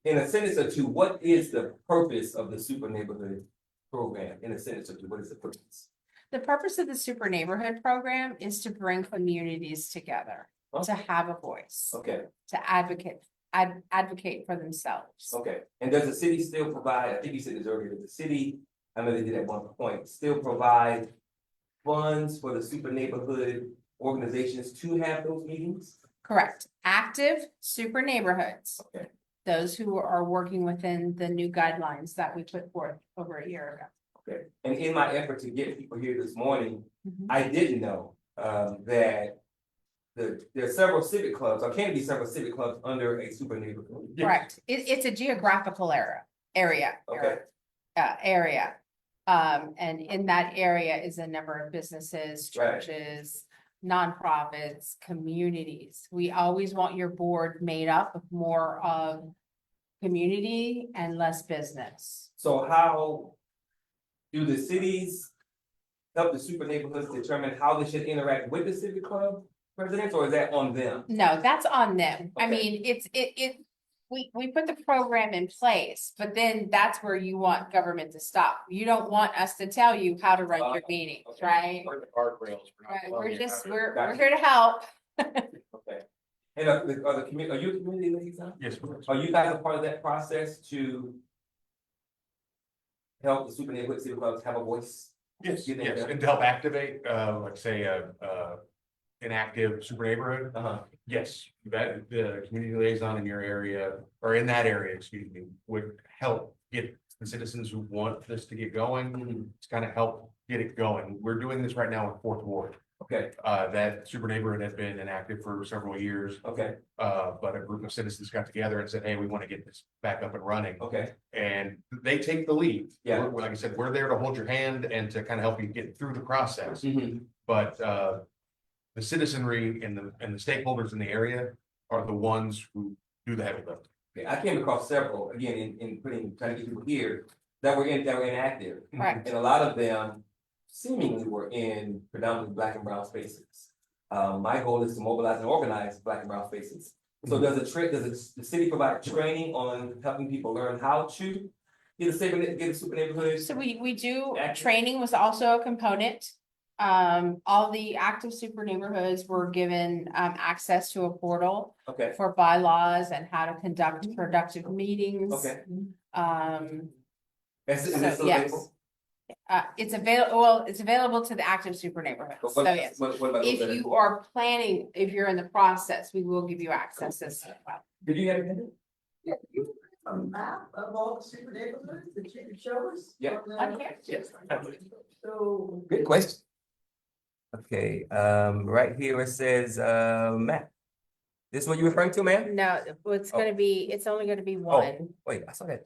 In a sentence or two, what is the purpose of the super neighborhood program? In a sentence or two, what is the purpose? the purpose of the super neighborhood program is to bring communities together. To have a voice, Okay, to advocate for themselves. okay. And does the city still provide, I think you said this earlier, does the city, I know they did at one point, still provide funds for the super neighborhood organizations to have those meetings? Correct, active super neighborhoods. Okay. Those who are working within the new guidelines that we put forth over a year ago. Okay, and in my effort to get people here this morning, Mhm. I didn't know that there are several civic clubs, or can be several civic clubs under a super neighborhood. Correct, it's a geographical area. Okay. And in that area is a number of businesses, Right. churches, nonprofits, communities. We always want your board made up of more of community and less business. So how do the cities help the super neighborhoods determine how they should interact with the civic club presidents, or is that on them? No, that's on them. I Okay. mean, we put the program in place, but then that's where you want government to stop. You don't want us to tell you how to run your meetings, Okay. right? Or the guardrails. Right, we're Gotcha. here to help. Okay. And are you a community liaison? Yes, of course. Are you guys a part of that process to help the super neighborhood civic clubs have a voice? Yes, You think yes, that- and to help activate, like say, an active super neighborhood. Uh-huh. Yes, that the community liaison in your area, or in that area, excuse me, would help get the citizens who want this to get going. It's kind of help get it going. We're doing this right now in Fourth Ward. Okay, That super neighborhood has been inactive for several years. okay, But a group of citizens got together and said, hey, we want to get this back up and running. okay, And they take the lead. Yeah. Like I said, we're there to hold your hand and to kind of help you get through the process. Mhm. But the citizenry and the stakeholders in the area are the ones who do the heavy lifting. Okay, I came across several, again, in trying to get people here, that were inactive. Right. And a lot of them seemingly were in predominantly black and brown spaces. My goal is to mobilize and organize black and brown spaces. So does the city provide training on helping people learn how to get a super neighborhood? So we do, Active. training was also a component. All the active super neighborhoods were given access to a portal Okay, for bylaws and how to conduct productive meetings. okay. So, Is it still yes. available? It's available to the active super neighborhoods, But so yes. what about those If that are- you are planning, if you're in the process, we will give you access as well. Did you have it? a map of all the super neighborhoods that you could show us? Yeah. On here? Yes. So. Good question. Okay, right here it says, map. This is what you're referring to, ma'am? No, it's gonna be, it's only gonna be one. Wait, I saw that.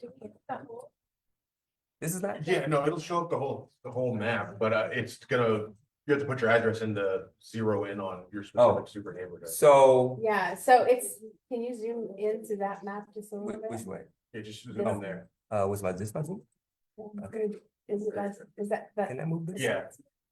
This is not. Yeah, no, it'll show up the whole map, but it's gonna, you have to put your address in to zero in on your Oh. specific super neighborhood. So, Yeah, so it's, can you zoom into that map just a little bit? which way? It just zoom in there. What's this my zoom? Is it, is that? Can I move this? Yeah.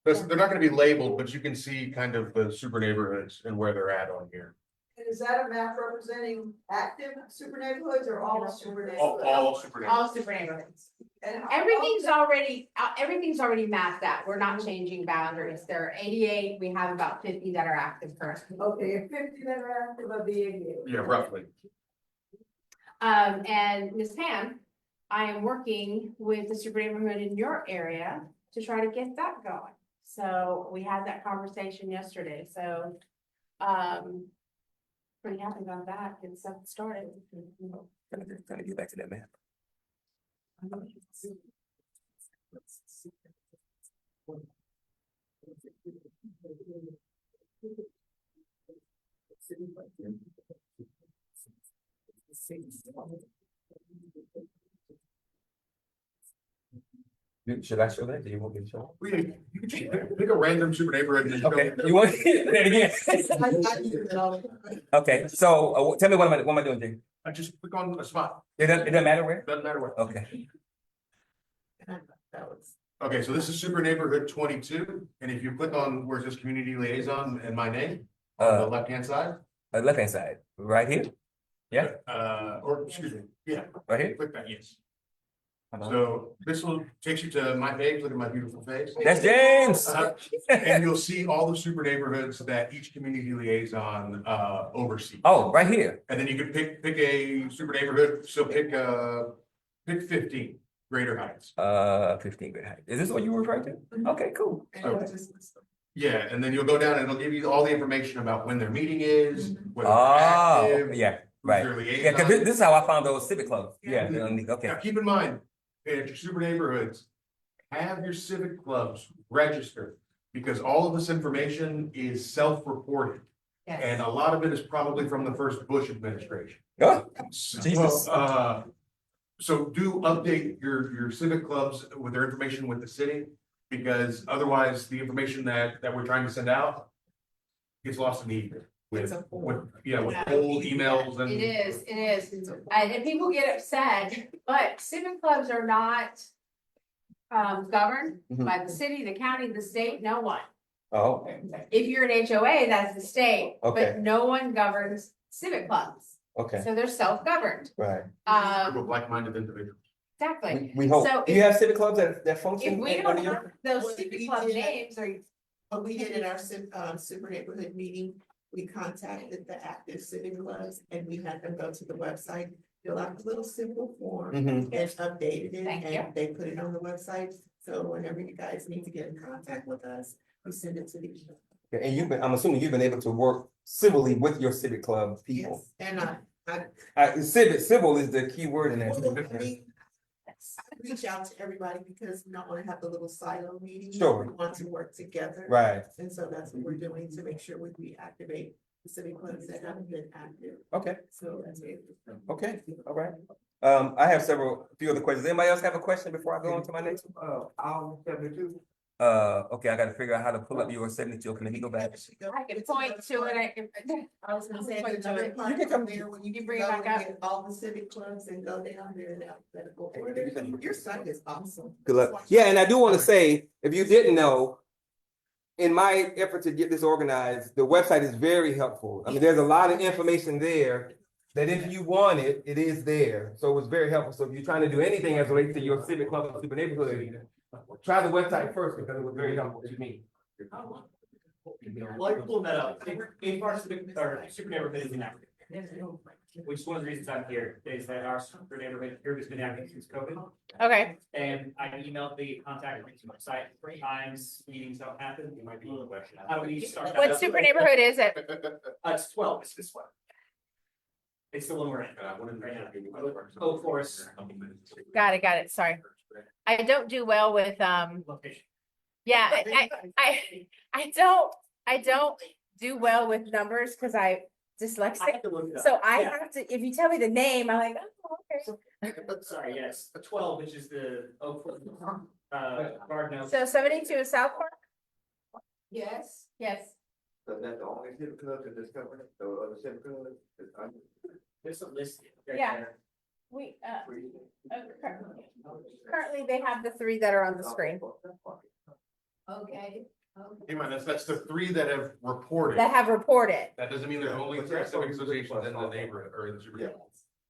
They're not gonna be labeled, but you can see kind of the super neighborhoods and where they're at on here. And is that a map representing active super neighborhoods or all super neighborhoods? All super neighborhoods. All super neighborhoods. And Everything's already mapped out. We're not changing boundaries. There are 88, we have about 50 that are active currently. Okay, and 50 that are active of the 88. Yeah, roughly. And Ms. Pam, I am working with the super neighborhood in your area to try to get that going. So we had that conversation yesterday, so, pretty happy about that, get stuff started. Trying to get back to that map. Should I show that? Do you want me to show? You can pick a random super neighborhood. and just go- Okay, you want that again? Okay, so tell me what am I doing, Jay? Just click on a spot, It doesn't matter where? doesn't matter what. Okay, That was. Okay, so this is super neighborhood 22, and if you click on where it says community liaison and my name, on the left-hand side. left hand side, right here, yeah, Or excuse me, yeah, right here. click that, yes. So this will takes you to my page, look at my beautiful face. That's James. And you'll see all the super neighborhoods that each community liaison oversees. Oh, right here. And then you can pick a super neighborhood, so pick 15, Greater Heights. 15 good height. Is this what you were referring to? Okay, cool. Yeah, and then you'll go down and it'll give you all the information about when their meeting is, whether they're Oh, active, yeah, who's right. their Yeah, cause liaison. this is how I found those civic clubs. Yeah, Now, okay. keep in mind, at your super neighborhoods, have your civic clubs registered. Because all of this information is self-reported, and a lot of it is probably from the first Bush administration. Oh, So, Jesus. so do update your civic clubs with their information with the city, because otherwise the information that we're trying to send out gets lost in the ether. With old emails and. It is, and people get upset, but civic clubs are not governed Mhm. by the city, the county, the state, no one. Oh, If you're an HOA, that's the state, Okay. but no one governs civic clubs, okay, so they're self-governed. right. With like-minded individuals. Exactly. We hope. So Do you have civic clubs that function? If we in- don't under your- have those Well, civic we club did. names, or But we did in our super neighborhood meeting, we contacted the active civic clubs and we had them go to the website, fill out a little simple form. Mhm. And updated it, Thank you. and they put it on the website, so whenever you guys need to get in contact with us, we send it to the. Yeah, and I'm assuming you've been able to work civilly with your civic club people. Yes, and Civil is the key word in I that. reach out to everybody because we don't wanna have the little silo meetings. Sure. We want to work together. Right, And so that's what we're doing to make sure we reactivate the civic clubs that haven't been active, okay, so that's it. okay, all right. I have few other questions. Anybody else have a question before I go on to my next? I'll 72. Okay, I gotta figure out how to pull up your signature. Let me go back. I can point to it, I was gonna say, Point to another it. part You can come- there when you You can bring it go back and up. get all the civic clubs and go down there in alphabetical order. Your site is awesome. Good luck. Yeah, and I do want to say, if you didn't know, in my effort to get this organized, the website is very helpful. I mean, there's a lot of information there that if you want it, it is there. So it was very helpful. So if you're trying to do anything as relates to your civic club or super neighborhood, try the website first because it was very helpful to me. While you're pulling that up, if our super neighborhood is inactive, which is one of the reasons I'm here, is that our super neighborhood group has been active since COVID. okay, And I emailed the contact link to my site 3 times, meetings don't happen, you might be a little question. How do we start? what super neighborhood is it? It's 12, it's this one. It's the one we're in, right now. Oh, of course. Got it, sorry. I don't do well with, Location. yeah, I don't do well with numbers because I I dyslexic. have to look it up. So I Yeah. have to, if you tell me the name, I'm like, oh, okay. But sorry, yes, a 12, which is the Oakwood, Garden Oaks. So 72 is South Park? Yes, Yes. So that's the only civic club to discover, the other civic club is under. There's a list. right Yeah. there. We, currently they have the 3 that are on the screen okay. Hey man, that's the 3 that have reported. that have reported. That doesn't mean there's only 3 civic associations in the neighborhood or in the super.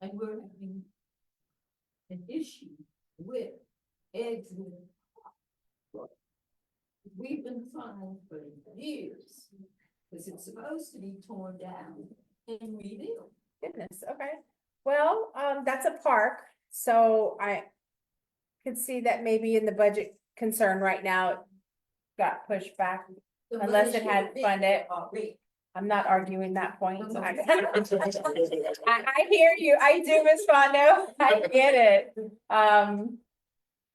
And we're having an issue with Edgewood. We've been trying for years, because it's supposed to be torn down and rebuilt. Goodness, okay. Well, that's a park, so I could see that maybe in the budget concern right now, it got pushed back. The Unless money it had should be funded. already. I'm not arguing that point. I hear you. I do, Ms. Fondo. I get it.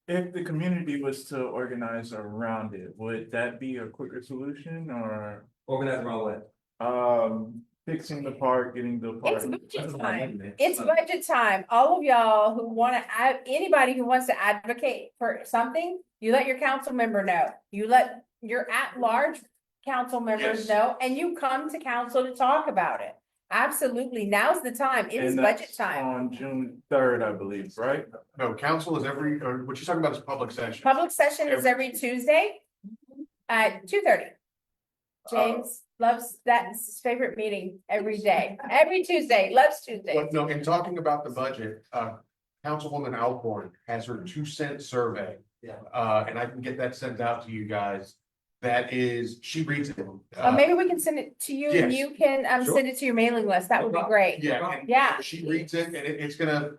If the community was to organize around it, would that be a quicker solution or, Organize around what? fixing the park, getting the park? It's budget time. It's budget time. All of y'all who wanna anybody who wants to advocate for something, you let your council member know. You let your at-large council members Yes. know, and you come to council to talk about it. Absolutely. Now's the time. It is And budget that's time. on June 3rd, I believe, right? No, council is or what you're talking about is public session. Public session is every Tuesday at 2:30. James loves, that's his favorite meeting every day, every Tuesday, loves Tuesday. But no, in talking about the budget, Councilwoman Alcorn has her 2-cent survey. Yeah. And I can get that sent out to you guys. That is, she reads it. Maybe we can send it to you and yes. you can Sure. send it to your mailing list. That would be great. Yeah, and Yeah. she reads it and it's gonna,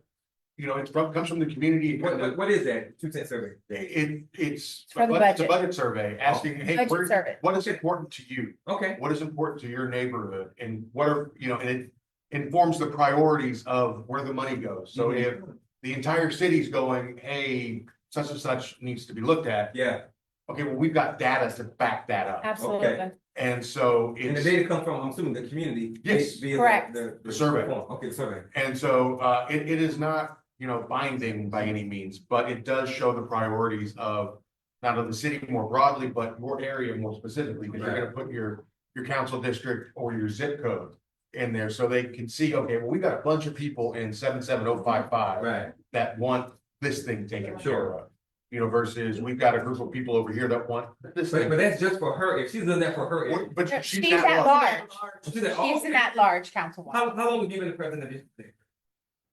comes from the community. What is that? 2-cent survey? It's For the a budget. budget survey asking, hey, Budget survey. what is important to you? Okay. What is important to your neighborhood and what are, and it informs the priorities of where the money goes. So Mhm. if the entire city's going, hey, such and such needs to be looked at. Yeah, Okay, well, we've got data to back that up. Absolutely. And so and the it's, data comes from, I'm assuming, the community. Yes. via Correct. The survey. Okay, the survey. and so it is not, binding by any means, but it does show the priorities of not only the city more broadly, but your area more specifically, because you're gonna put your council district or your zip code in there, so they can see, okay, well, we got a bunch of people in 77055 Right. that want this thing taken Sure. care of. Versus we've got a group of people over here that want this But thing. that's just for her. If she's doing that for her. But She's she's not at large. large. She's at- She's an at-large councilwoman. How long have you been the president of this thing?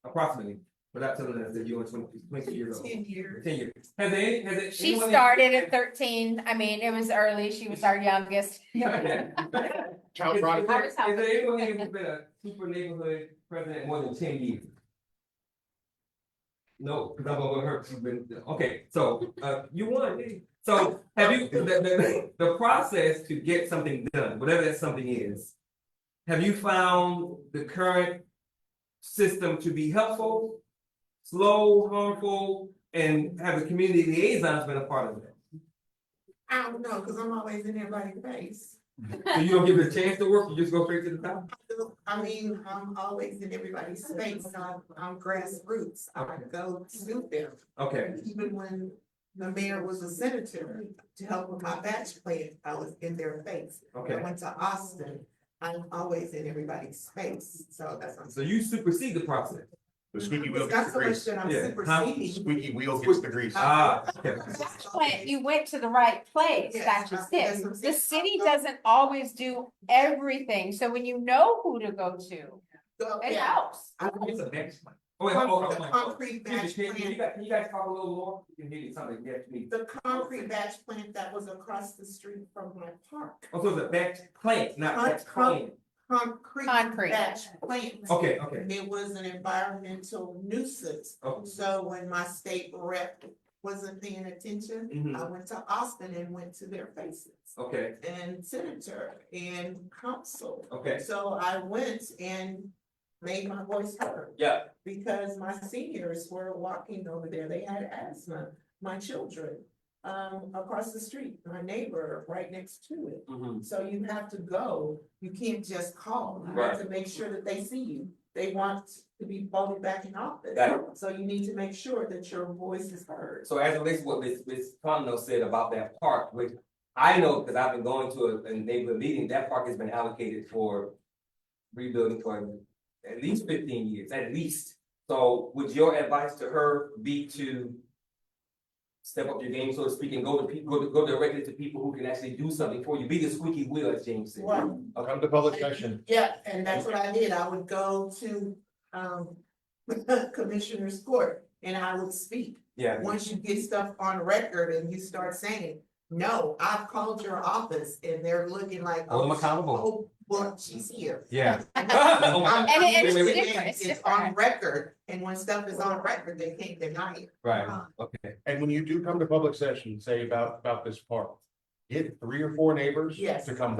Approximately, without telling us that you were 20 years old. 10 years. 10 years. Has it? She anyone- started at 13. I mean, it was early. She was our youngest. Child Is product. there anyone here who's been a super neighborhood president more than 10 years? No, because I'm gonna go with her. She's been, okay, so, you won. So have you, the process to get something done, whatever that something is, have you found the current system to be helpful, slow, harmful, and have the community liaisons been a part of it? I don't know, cause I'm always in everybody's face. So you don't give it a chance to work, you just go straight to the top? I mean, I'm always in everybody's space, I'm grassroots, I go to them. Okay, Even when the mayor was a senator, to help with my batch plan, I was in their face. I okay. went to Austin, I'm always in everybody's space, so that's what I'm So saying. you supersede the process. The squeaky wheel It's gets not the so much grease. that I'm Yeah. superseding. Squeaky wheel gets the grease. Ah, okay. You went to the right place, Yes, that's just that's it. what I'm The saying. city doesn't always do everything, so when you know who to go to, So, it yeah, helps. I What's was the next one? Oh, wait, hold the on. concrete batch Can plant, you guys talk a little more? You can hear you something, yeah, me. the concrete batch plant that was across the street from my park. Oh, so it's a batch plant, not batch plant. Concrete Concrete. batch plant. Okay, okay. It was an environmental nuisance. Okay. So when my state rep wasn't paying attention, Mhm. I went to Austin and went to their faces. Okay, And senator and council. okay. So I went and made my voice heard. Yeah. Because my seniors were walking over there, they had asthma, my children, across the street, my neighbor right next to it. Mhm. So you have to go, you can't just call, you Right. have to make sure that they see you. They want to be voted back in office. Got So you need to make sure that your voice is heard. So as it relates to what Ms. Condo said about that park, which I know, because I've been going to a neighborhood meeting, that park has been allocated for rebuilding for at least 15 years, at least. So would your advice to her be to step up your game, so to speak, and go to people, go directly to people who can actually do something for you, be the squeaky wheel, as James said? Right. Come to public session. Yeah, and that's what I did, I would go to, Commissioner's Court, and I would speak. Yeah, Once you get stuff on record and you start saying, no, I've called your office, and they're looking like. hold them accountable. Oh, well, she's here. Yeah. I'm- And it's I'm different, saying it's It's different. on record, and when stuff is on record, they can't deny it. Right, okay. And when you do come to public session, say about this park, get 3 or 4 neighbors. Yes. To come.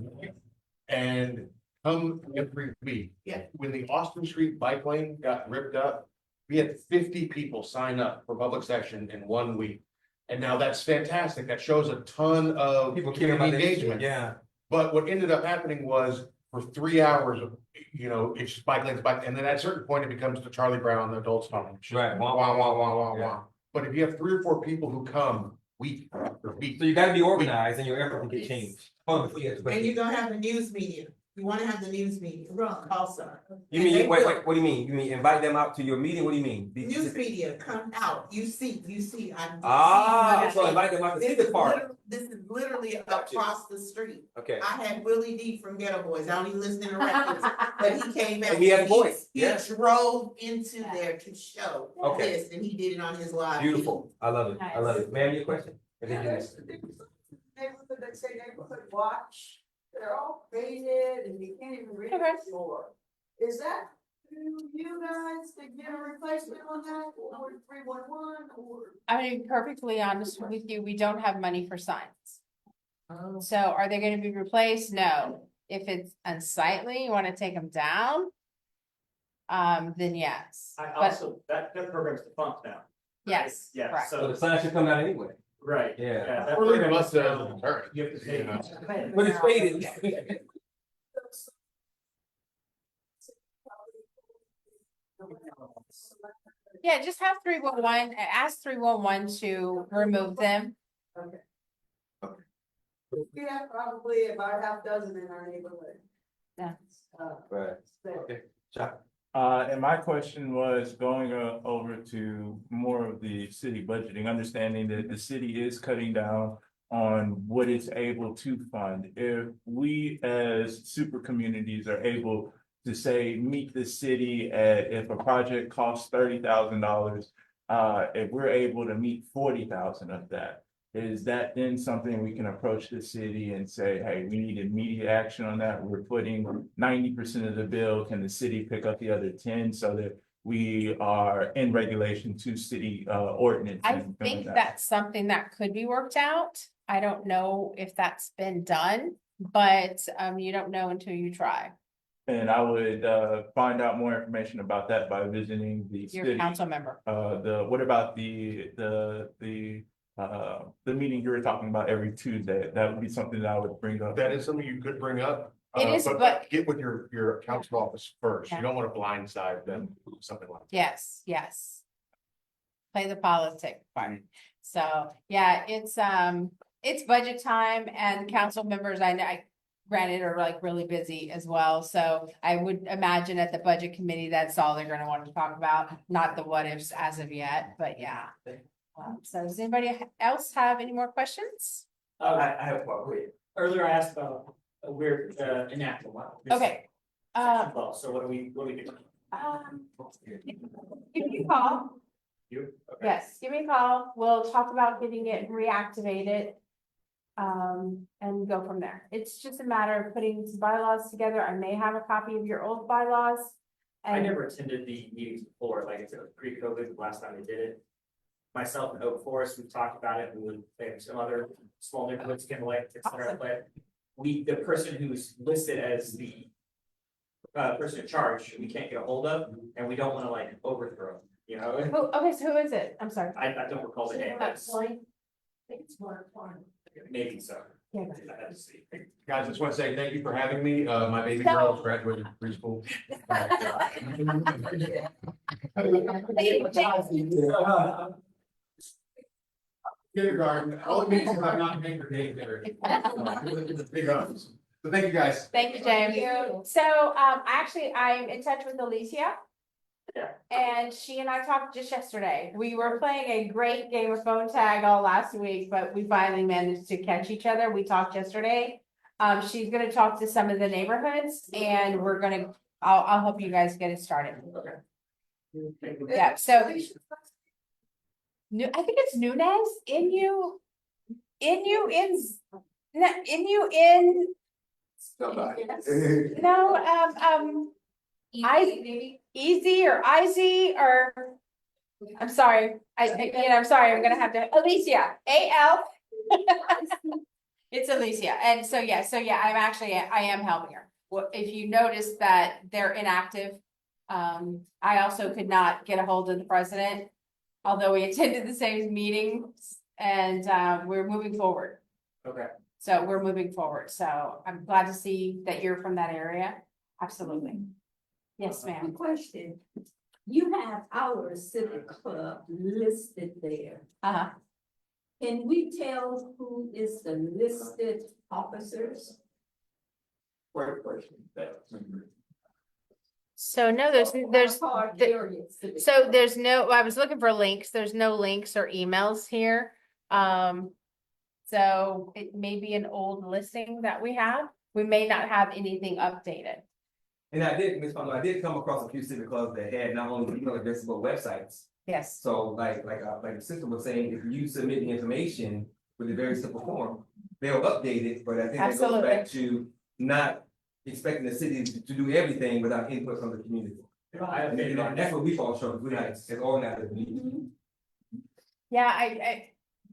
And come every week. Yeah. When the Austin Street bike lane got ripped up, we had 50 people sign up for public session in 1 week. And now that's fantastic. That shows a ton of People care about community that, engagement. yeah. But what ended up happening was for 3 hours, it's just bike lanes, and then at a certain point, it becomes the Charlie Brown, the adults talking. Right. Wah, wah, wah, wah, wah, Yeah. wah. But if you have 3 or 4 people who come week after week. So you gotta be organized and your effort can get changed. Hold on, before you answer the And question. you're gonna have the news media, you wanna have the news media, also. You And mean, they wait, will. what do you mean? You mean invite them out to your meeting? What do you mean? News media, come out, you see, I. Ah, so invite them out to see the park. This is literally Gotcha. across the street. Okay. I had Willie D from Ghetto Boys, I don't even listen to records, but he came out. And he had a voice, He yeah. drove into there to show Okay. this, and he did it on his live. Beautiful. I love it. I love it. Ma'am, your question? And then you next. Neighborhood, they say neighborhood watch, they're all faded and you can't even read Okay. the floor. Is that you guys to get a replacement on that, or 311, or? I mean, perfectly honest with you, we don't have money for signs. Oh. So are they gonna be replaced? No. If it's unsightly, you wanna take them down? Then yes, I but also, that program's defunct now. yes, Yeah, correct. So so, the sign should come down anyway. right. Yeah. that Or leave program us is as now- a deterrent. You have to pay. Yeah. But it's faded. Yeah, just have 311, ask 311 to remove them. We have probably about half dozen in our neighborhood. Yeah. Right. There. Okay. Chuck. And my question was going over to more of the city budgeting, understanding that the city is cutting down on what it's able to fund. If we as super communities are able to say, meet the city at, if a project costs $30,000, if we're able to meet 40,000 of that, is that then something we can approach the city and say, hey, we need immediate action on that? We're putting 90% of the bill. Can the city pick up the other 10 so that we are in regulation to city ordinance? I think that's something that could be worked out. I don't know if that's been done, but you don't know until you try. And I would find out more information about that by visiting the Your city. council member. What about the meeting you were talking about every Tuesday? That would be something that I would bring up. That is something you could bring up. It is, but- Get with your council office first. Yeah. You don't want to blindside them, something like that. Yes, yes. Play the politic part. So, yeah, it's budget time and council members, I know, granted, are like really busy as well. So I would imagine at the budget committee, that's all they're gonna want to talk about, not the what ifs as of yet, but yeah. So does anybody else have any more questions? I have one, wait. Earlier I asked about where enacting one. Okay. Well, so what do we do? Give me a call. You? Okay. Yes, give me a call. We'll talk about getting it reactivated. And go from there. It's just a matter of putting some bylaws together. I may have a copy of your old bylaws. I And never attended the meetings before, like I said, pre-COVID, the last time they did it. Myself and Oak Forest, we've talked about it, we would, they have some other small neighborhoods, Kimberlake, et cetera, Awesome. but the person who's listed as the person in charge we can't get a hold of, and we don't wanna like overthrow, you know? Okay, so who is it? I'm sorry. I don't recall the name, but I think it's Mark Farm. maybe so. Yeah. I have to see. Guys, I just want to say thank you for having me. My baby No. girl graduated preschool. Kindergarten, all it means is I'm not paying for daycare. Big ups. So thank you, guys. Thank you, James. So, actually, I'm in touch with Alicia. Yeah. And she and I talked just yesterday. We were playing a great game of phone tag all last week, but we finally managed to catch each other. We talked yesterday. She's gonna talk to some of the neighborhoods and I'll help you guys get it started. Yeah, so I think it's Nunez, Easy or Izzy or, I'm sorry, I'm sorry, I'm gonna have to, Alicia, A-L. It's Alicia, and so yeah, I am helping her. Well, if you notice that they're inactive, I also could not get a hold of the president, although we attended the same meetings, and, we're moving forward. Okay. So we're moving forward, so I'm glad to see that you're from that area, absolutely. Yes, ma'am. Question, you have our civic club listed there. Uh-huh. Can we tell who is the listed officers? Great question. So no, Hard area civic so club. there's no, I was looking for links, there's no links or emails here. So it may be an old listing that we have, we may not have anything updated. And I did, Ms. Palmer, I did come across a few civic clubs that had not only email addresses, but websites. Yes, So like the sister was saying, if you submit the information with a very simple form, they'll update it, but I think that goes back to not expecting the city to do everything without input from the community. And that's what we fall short, we're not as organized as we need to be. yeah,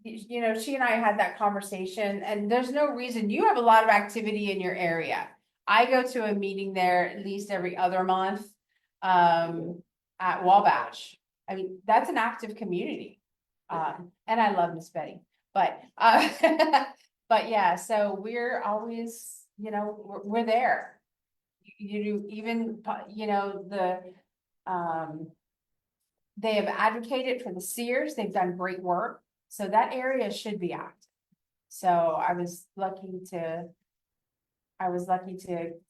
she and I had that conversation, and there's no reason, you have a lot of activity in your area. I go to a meeting there at least every other month, at Wabash. I mean, that's an active community. And I love Miss Betty, but, but yeah, so we're always, we're there. You do even, they have advocated for the Sears, they've done great work, so that area should be active. So I was lucky to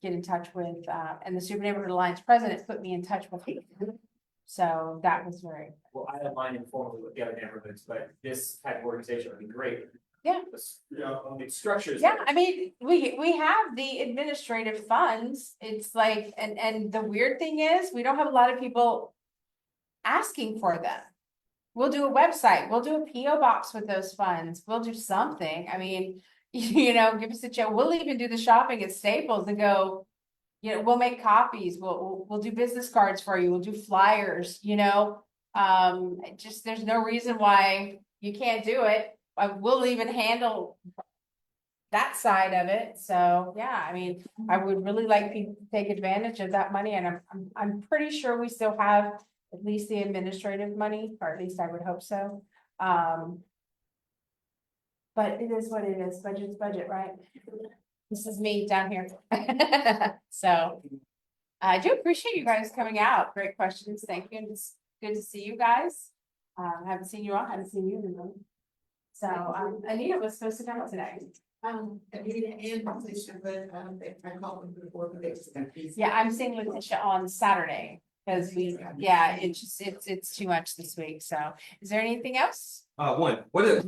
get in touch with, and the Super Neighborhood Alliance president put me in touch with him. So that was very, Well, I have mine informally with the other neighborhoods, but this type of organization would be great. Yeah. It's structures. yeah, I mean, we have the administrative funds, it's like, and the weird thing is, we don't have a lot of people asking for them. We'll do a website, we'll do a PO box with those funds, we'll do something, I mean, give us a chance, we'll even do the shopping at Staples and go, we'll make copies, we'll do business cards for you, we'll do flyers, just, there's no reason why you can't do it. We'll even handle that side of it, so, yeah, I mean, I would really like people to take advantage of that money, and I'm pretty sure we still have at least the administrative money, or at least I would hope so. But it is what it is, budget's budget, right? This is me down here. So, I do appreciate you guys coming out, great questions, thank you, and it's good to see you guys. Haven't seen you all, haven't seen you in a minute. So, Anita was supposed to come today. Anita and Patricia, but, I called them before, but they was confused. Yeah, I'm seeing Letitia on Saturday, because it's too much this week, so, is there anything else? What are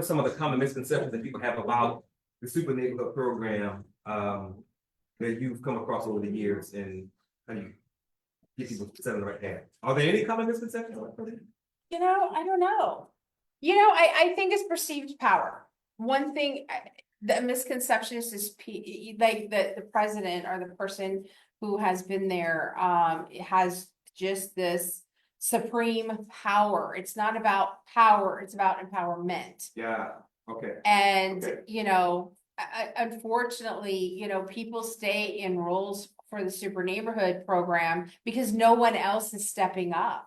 some of the common misconceptions that people have about the Super Neighborhood program, that you've come across over the years, and how do you get people set on the right path? Are there any common misconceptions? I don't know. I think it's perceived power. One thing, the misconception is like the president or the person who has been there, has just this supreme power. It's not about power, it's about empowerment. Yeah, okay. And, Okay. unfortunately, people stay in roles for the super neighborhood program because no one else is stepping up.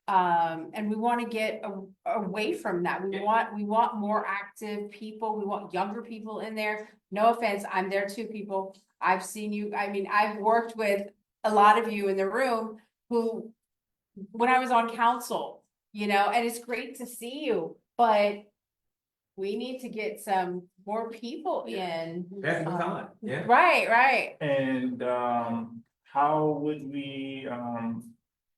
And we want to get away from that. We want more active people. We want younger people in there. No offense, I'm there too, people. I've seen you, I mean, I've worked with a lot of you in the room who, when I was on council, and it's great to see you, but we need to get some more people in. That's the time, yeah. Right. And how would we,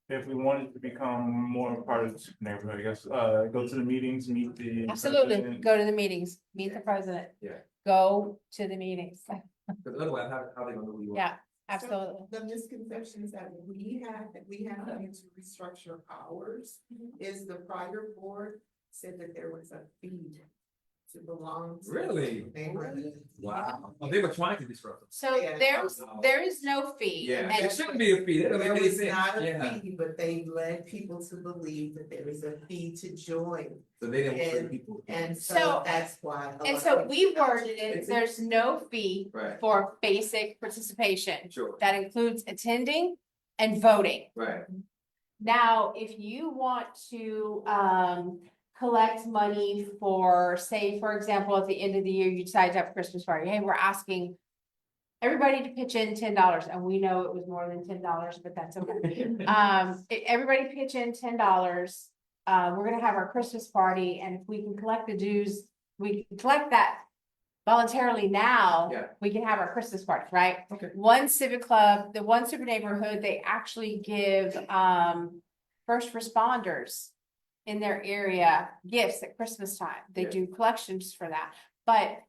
if we wanted to become more a part of the super neighborhood, I guess, go to the meetings, meet the. Absolutely. president? Go to the meetings, meet the president. Yeah. Go to the meetings. Because otherwise, how they gonna know who you are? Yeah, absolutely. The misconceptions that we had having to restructure ours is the prior board said that there was a fee to belong to. Really? Neighborhood. Wow. Oh, they were trying to disrupt us. So Yeah. there is no fee. Yeah, And it shouldn't be a fee. That doesn't There make any was sense. not Yeah. a fee, but they led people to believe that there is a fee to join. So they didn't want And- people. And So- so that's why. a And lot so of we people- worded it, there's no fee Right, for basic participation. sure, That includes attending and voting. right. Now, if you want to collect money for, say, for example, at the end of the year, you decide to have a Christmas party, hey, we're asking everybody to pitch in $10, and we know it was more than $10, but that's okay. Everybody pitch in $10. We're gonna have our Christmas party, and if we can collect the dues, we can collect that voluntarily now. Yeah. We can have our Christmas party, right? Okay. One civic club, the one super neighborhood, they actually give first responders in their area gifts at Christmas time. They Yeah. do collections for that, but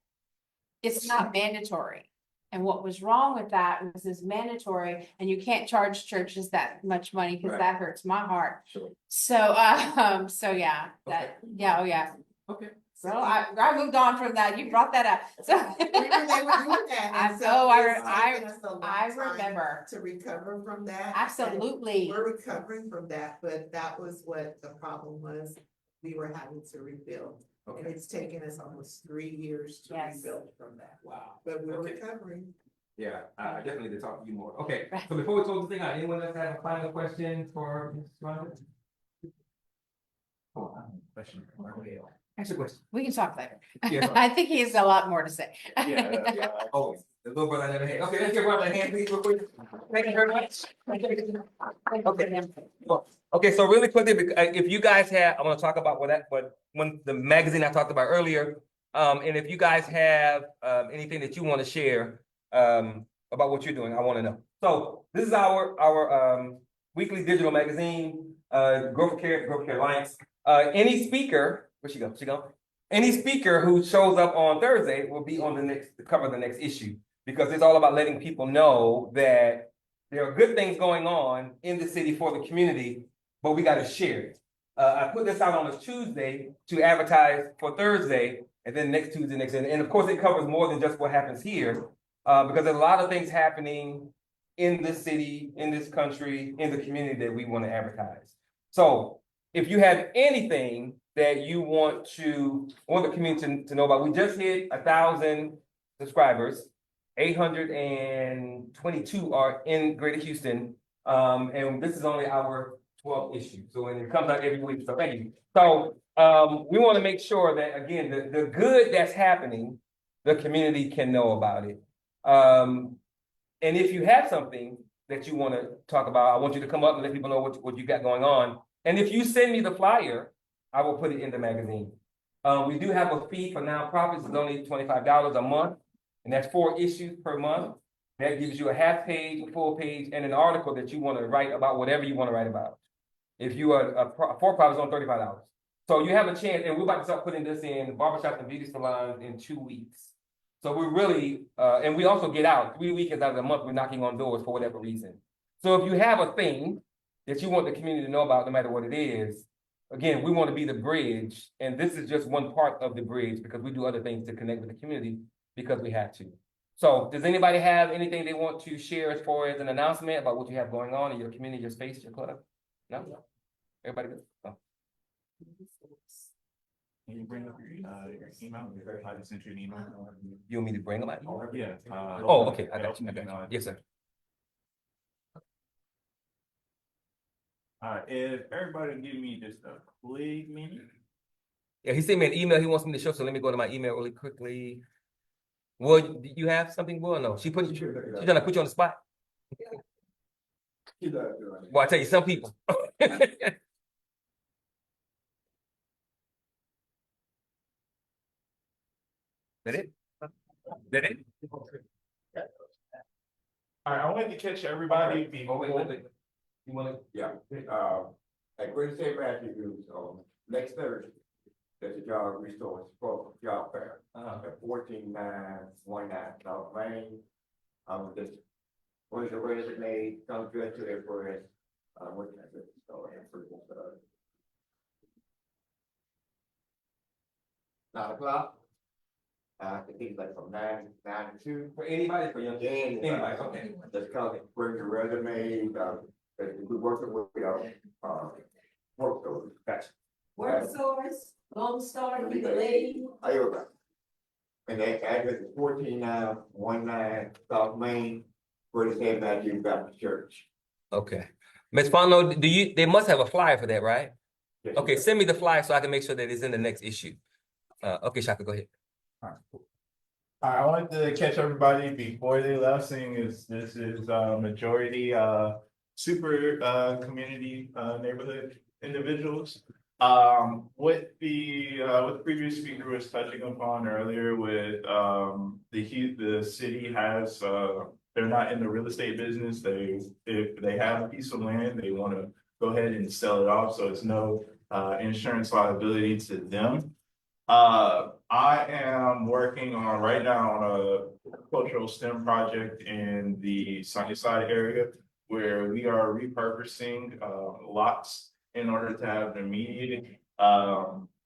it's not mandatory. And what was wrong with that was it's mandatory, and you can't charge churches that much money because Right. that hurts my heart. Sure. So, yeah, oh yeah. Okay. Well, I moved on from that. You brought that up. So. Remember they were doing that. and so Oh, it's taken us a long I time remember. To recover from that. and Absolutely. We're recovering from that, but that was what the problem was. We were having to rebuild. And Okay. it's taken us almost 3 years to Yes. rebuild from that, Wow. but we're Okay. recovering. Yeah, I definitely need to talk to you more. Okay, Right. so before we close the thing out, anyone else have a final question for Ms. Rhonda? Oh, I have a question. Ask a question. We can talk later. Yeah. I think he has a lot more to say. Yeah. Oh, the little brother never had. Okay, let's give Rhonda a hand, please, real quick. Thank you very much. Okay, so really quickly, if you guys have, I want to talk about when the magazine I talked about earlier. And if you guys have anything that you want to share about what you're doing, I want to know. So this is our weekly digital magazine, Growth Care Alliance. Any speaker, where'd she go? Any speaker who shows up on Thursday will be on to cover the next issue, because it's all about letting people know that there are good things going on in the city for the community, but we got to share it. I put this out on a Tuesday to advertise for Thursday, and then next Tuesday, and of course it covers more than just what happens here, because there's a lot of things happening in the city, in this country, in the community that we want to advertise. So if you have anything that you want the community to know about, we just hit 1,000 subscribers. 822 are in Greater Houston, and this is only our 12th issue. So, and it comes out every week. So thank you. So we want to make sure that, again, the good that's happening, the community can know about it. And if you have something that you want to talk about, I want you to come up and let people know what you got going on. And if you send me the flyer, I will put it in the magazine. We do have a fee for nonprofits. It's only $25 a month, and that's 4 issues per month. That gives you a half page, a full page, and an article that you want to write about whatever you want to write about. If you are a for-profit, it's on $35. So you have a chance, and we're about to start putting this in barbershops and beauty salons in 2 weeks. So we're really, and we also get out 3 weekends out of the month. We're knocking on doors for whatever reason. So if you have a thing that you want the community to know about, no matter what it is, again, we want to be the bridge, and this is just one part of the bridge, because we do other things to connect with the community because we have to. So does anybody have anything they want to share as far as an announcement about what you have going on in your community, your space, your club? No? Everybody good? Oh. Can you bring up your email? I just sent you an email. You want me to bring them out? Yeah. Oh, okay, I got you. Yes, sir. If everybody give me just a quick minute. Yeah, he sent me an email. He wants me to show. So let me go to my email really quickly. Would you have something? Well, no. She trying to put you on the spot. Well, I tell you, some people. That it? That it? All right, I wanted to catch everybody Oh, wait, before. wait. You wanna? Yeah, at Great St. Matthews, next Thursday, there's a job resource for job fair. At 14919 South Main. This was a resume, comes good to their first, what can I say? So, 9 o'clock. I think like from nine to two. For anybody, for young. Anybody. Anybody, okay. Just come and bring your resume, we working with, work those. Gotcha. Work source, Lone Star, Legal Aid. Iowa. And that address is 14919 South Main, where the St. Matthew Baptist Church. Okay. Ms. Fondo, they must have a flyer for that, right? Yes, Okay, sir. send me the flyer so I can make sure that it's in the next issue. Okay, Shaka, go ahead. All right, I wanted to catch everybody before they left, seeing this is majority super community neighborhood individuals. What the previous speaker was touching upon earlier with the city has they're not in the real estate business. If they have a piece of land, they want to go ahead and sell it off, so it's no insurance liability to them. I am working on right now on a cultural STEM project in the Sunnyside area where we are repurposing lots in order to have an immediate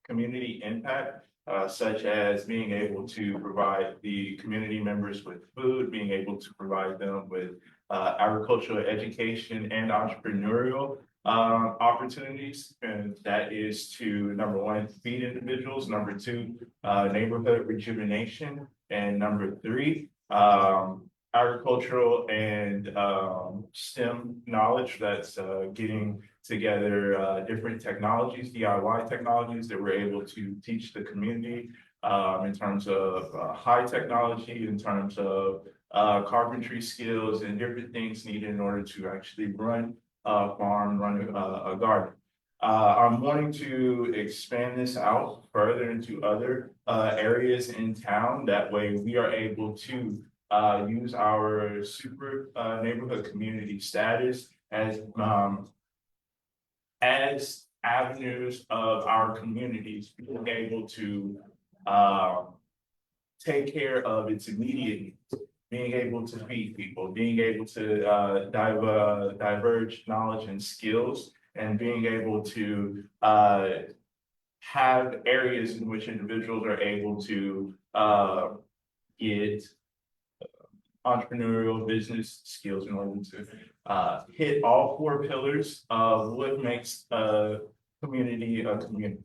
community impact, such as being able to provide the community members with food, being able to provide them with agricultural education and entrepreneurial opportunities, and that is to, number one, feed individuals, number two, neighborhood rejuvenation, and number three, agricultural and STEM knowledge that's getting together different technologies, DIY technologies that we're able to teach the community in terms of high technology, in terms of carpentry skills and different things needed in order to actually run farm, run a garden. I'm wanting to expand this out further into other areas in town. That way we are able to use our super neighborhood community status as avenues of our communities being able to take care of its immediate needs, being able to feed people, being able to diverge knowledge and skills, and being able to have areas in which individuals are able to get entrepreneurial business skills in order to hit all four pillars of what makes a community a community.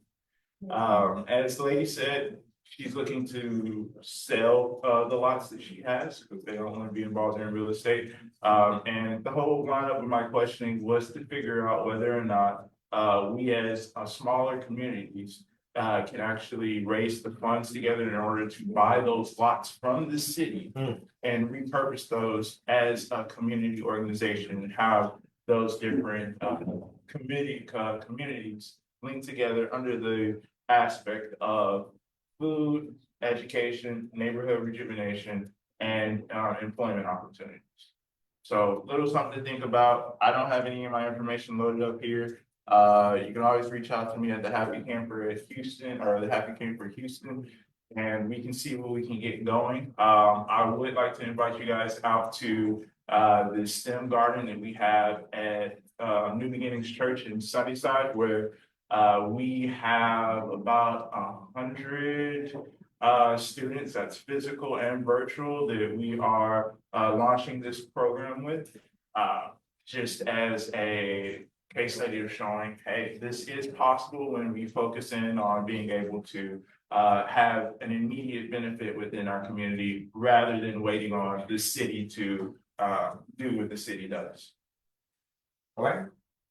As the lady said, she's looking to sell the lots that she has because they don't want to be involved in real estate. And the whole lineup of my questioning was to figure out whether or not we as smaller communities can actually raise the funds together in order to buy those lots from the city and repurpose those as a community organization and have those different communities linked together under the aspect of food, education, neighborhood rejuvenation, and employment opportunities. So little something to think about. I don't have any of my information loaded up here. You can always reach out to me at the Happy Camper at Houston or the Happy Camper Houston, and we can see what we can get going. I would like to invite you guys out to the STEM garden that we have at New Beginnings Church in Sunnyside, where we have about 100 students, that's physical and virtual, that we are launching this program with, just as a case study of showing, hey, this is possible when we focus in on being able to have an immediate benefit within our community rather than waiting on the city to do what the city does. All right.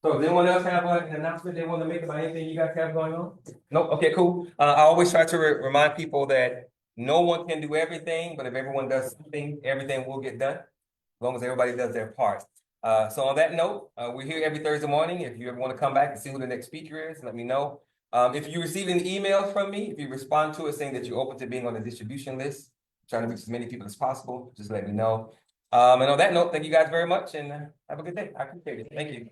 So does anyone else have an announcement they want to make about anything you guys have going on? Nope, okay, cool. I always try to remind people that no one can do everything, but if everyone does something, everything will get done. As long as everybody does their part. So on that note, we're here every Thursday morning. If you ever want to come back and see who the next speaker is, let me know. If you receive an email from me, if you respond to it saying that you're open to being on the distribution list, trying to reach as many people as possible, just let me know. And on that note, thank you guys very much and have a good day. I appreciate it. Thank you.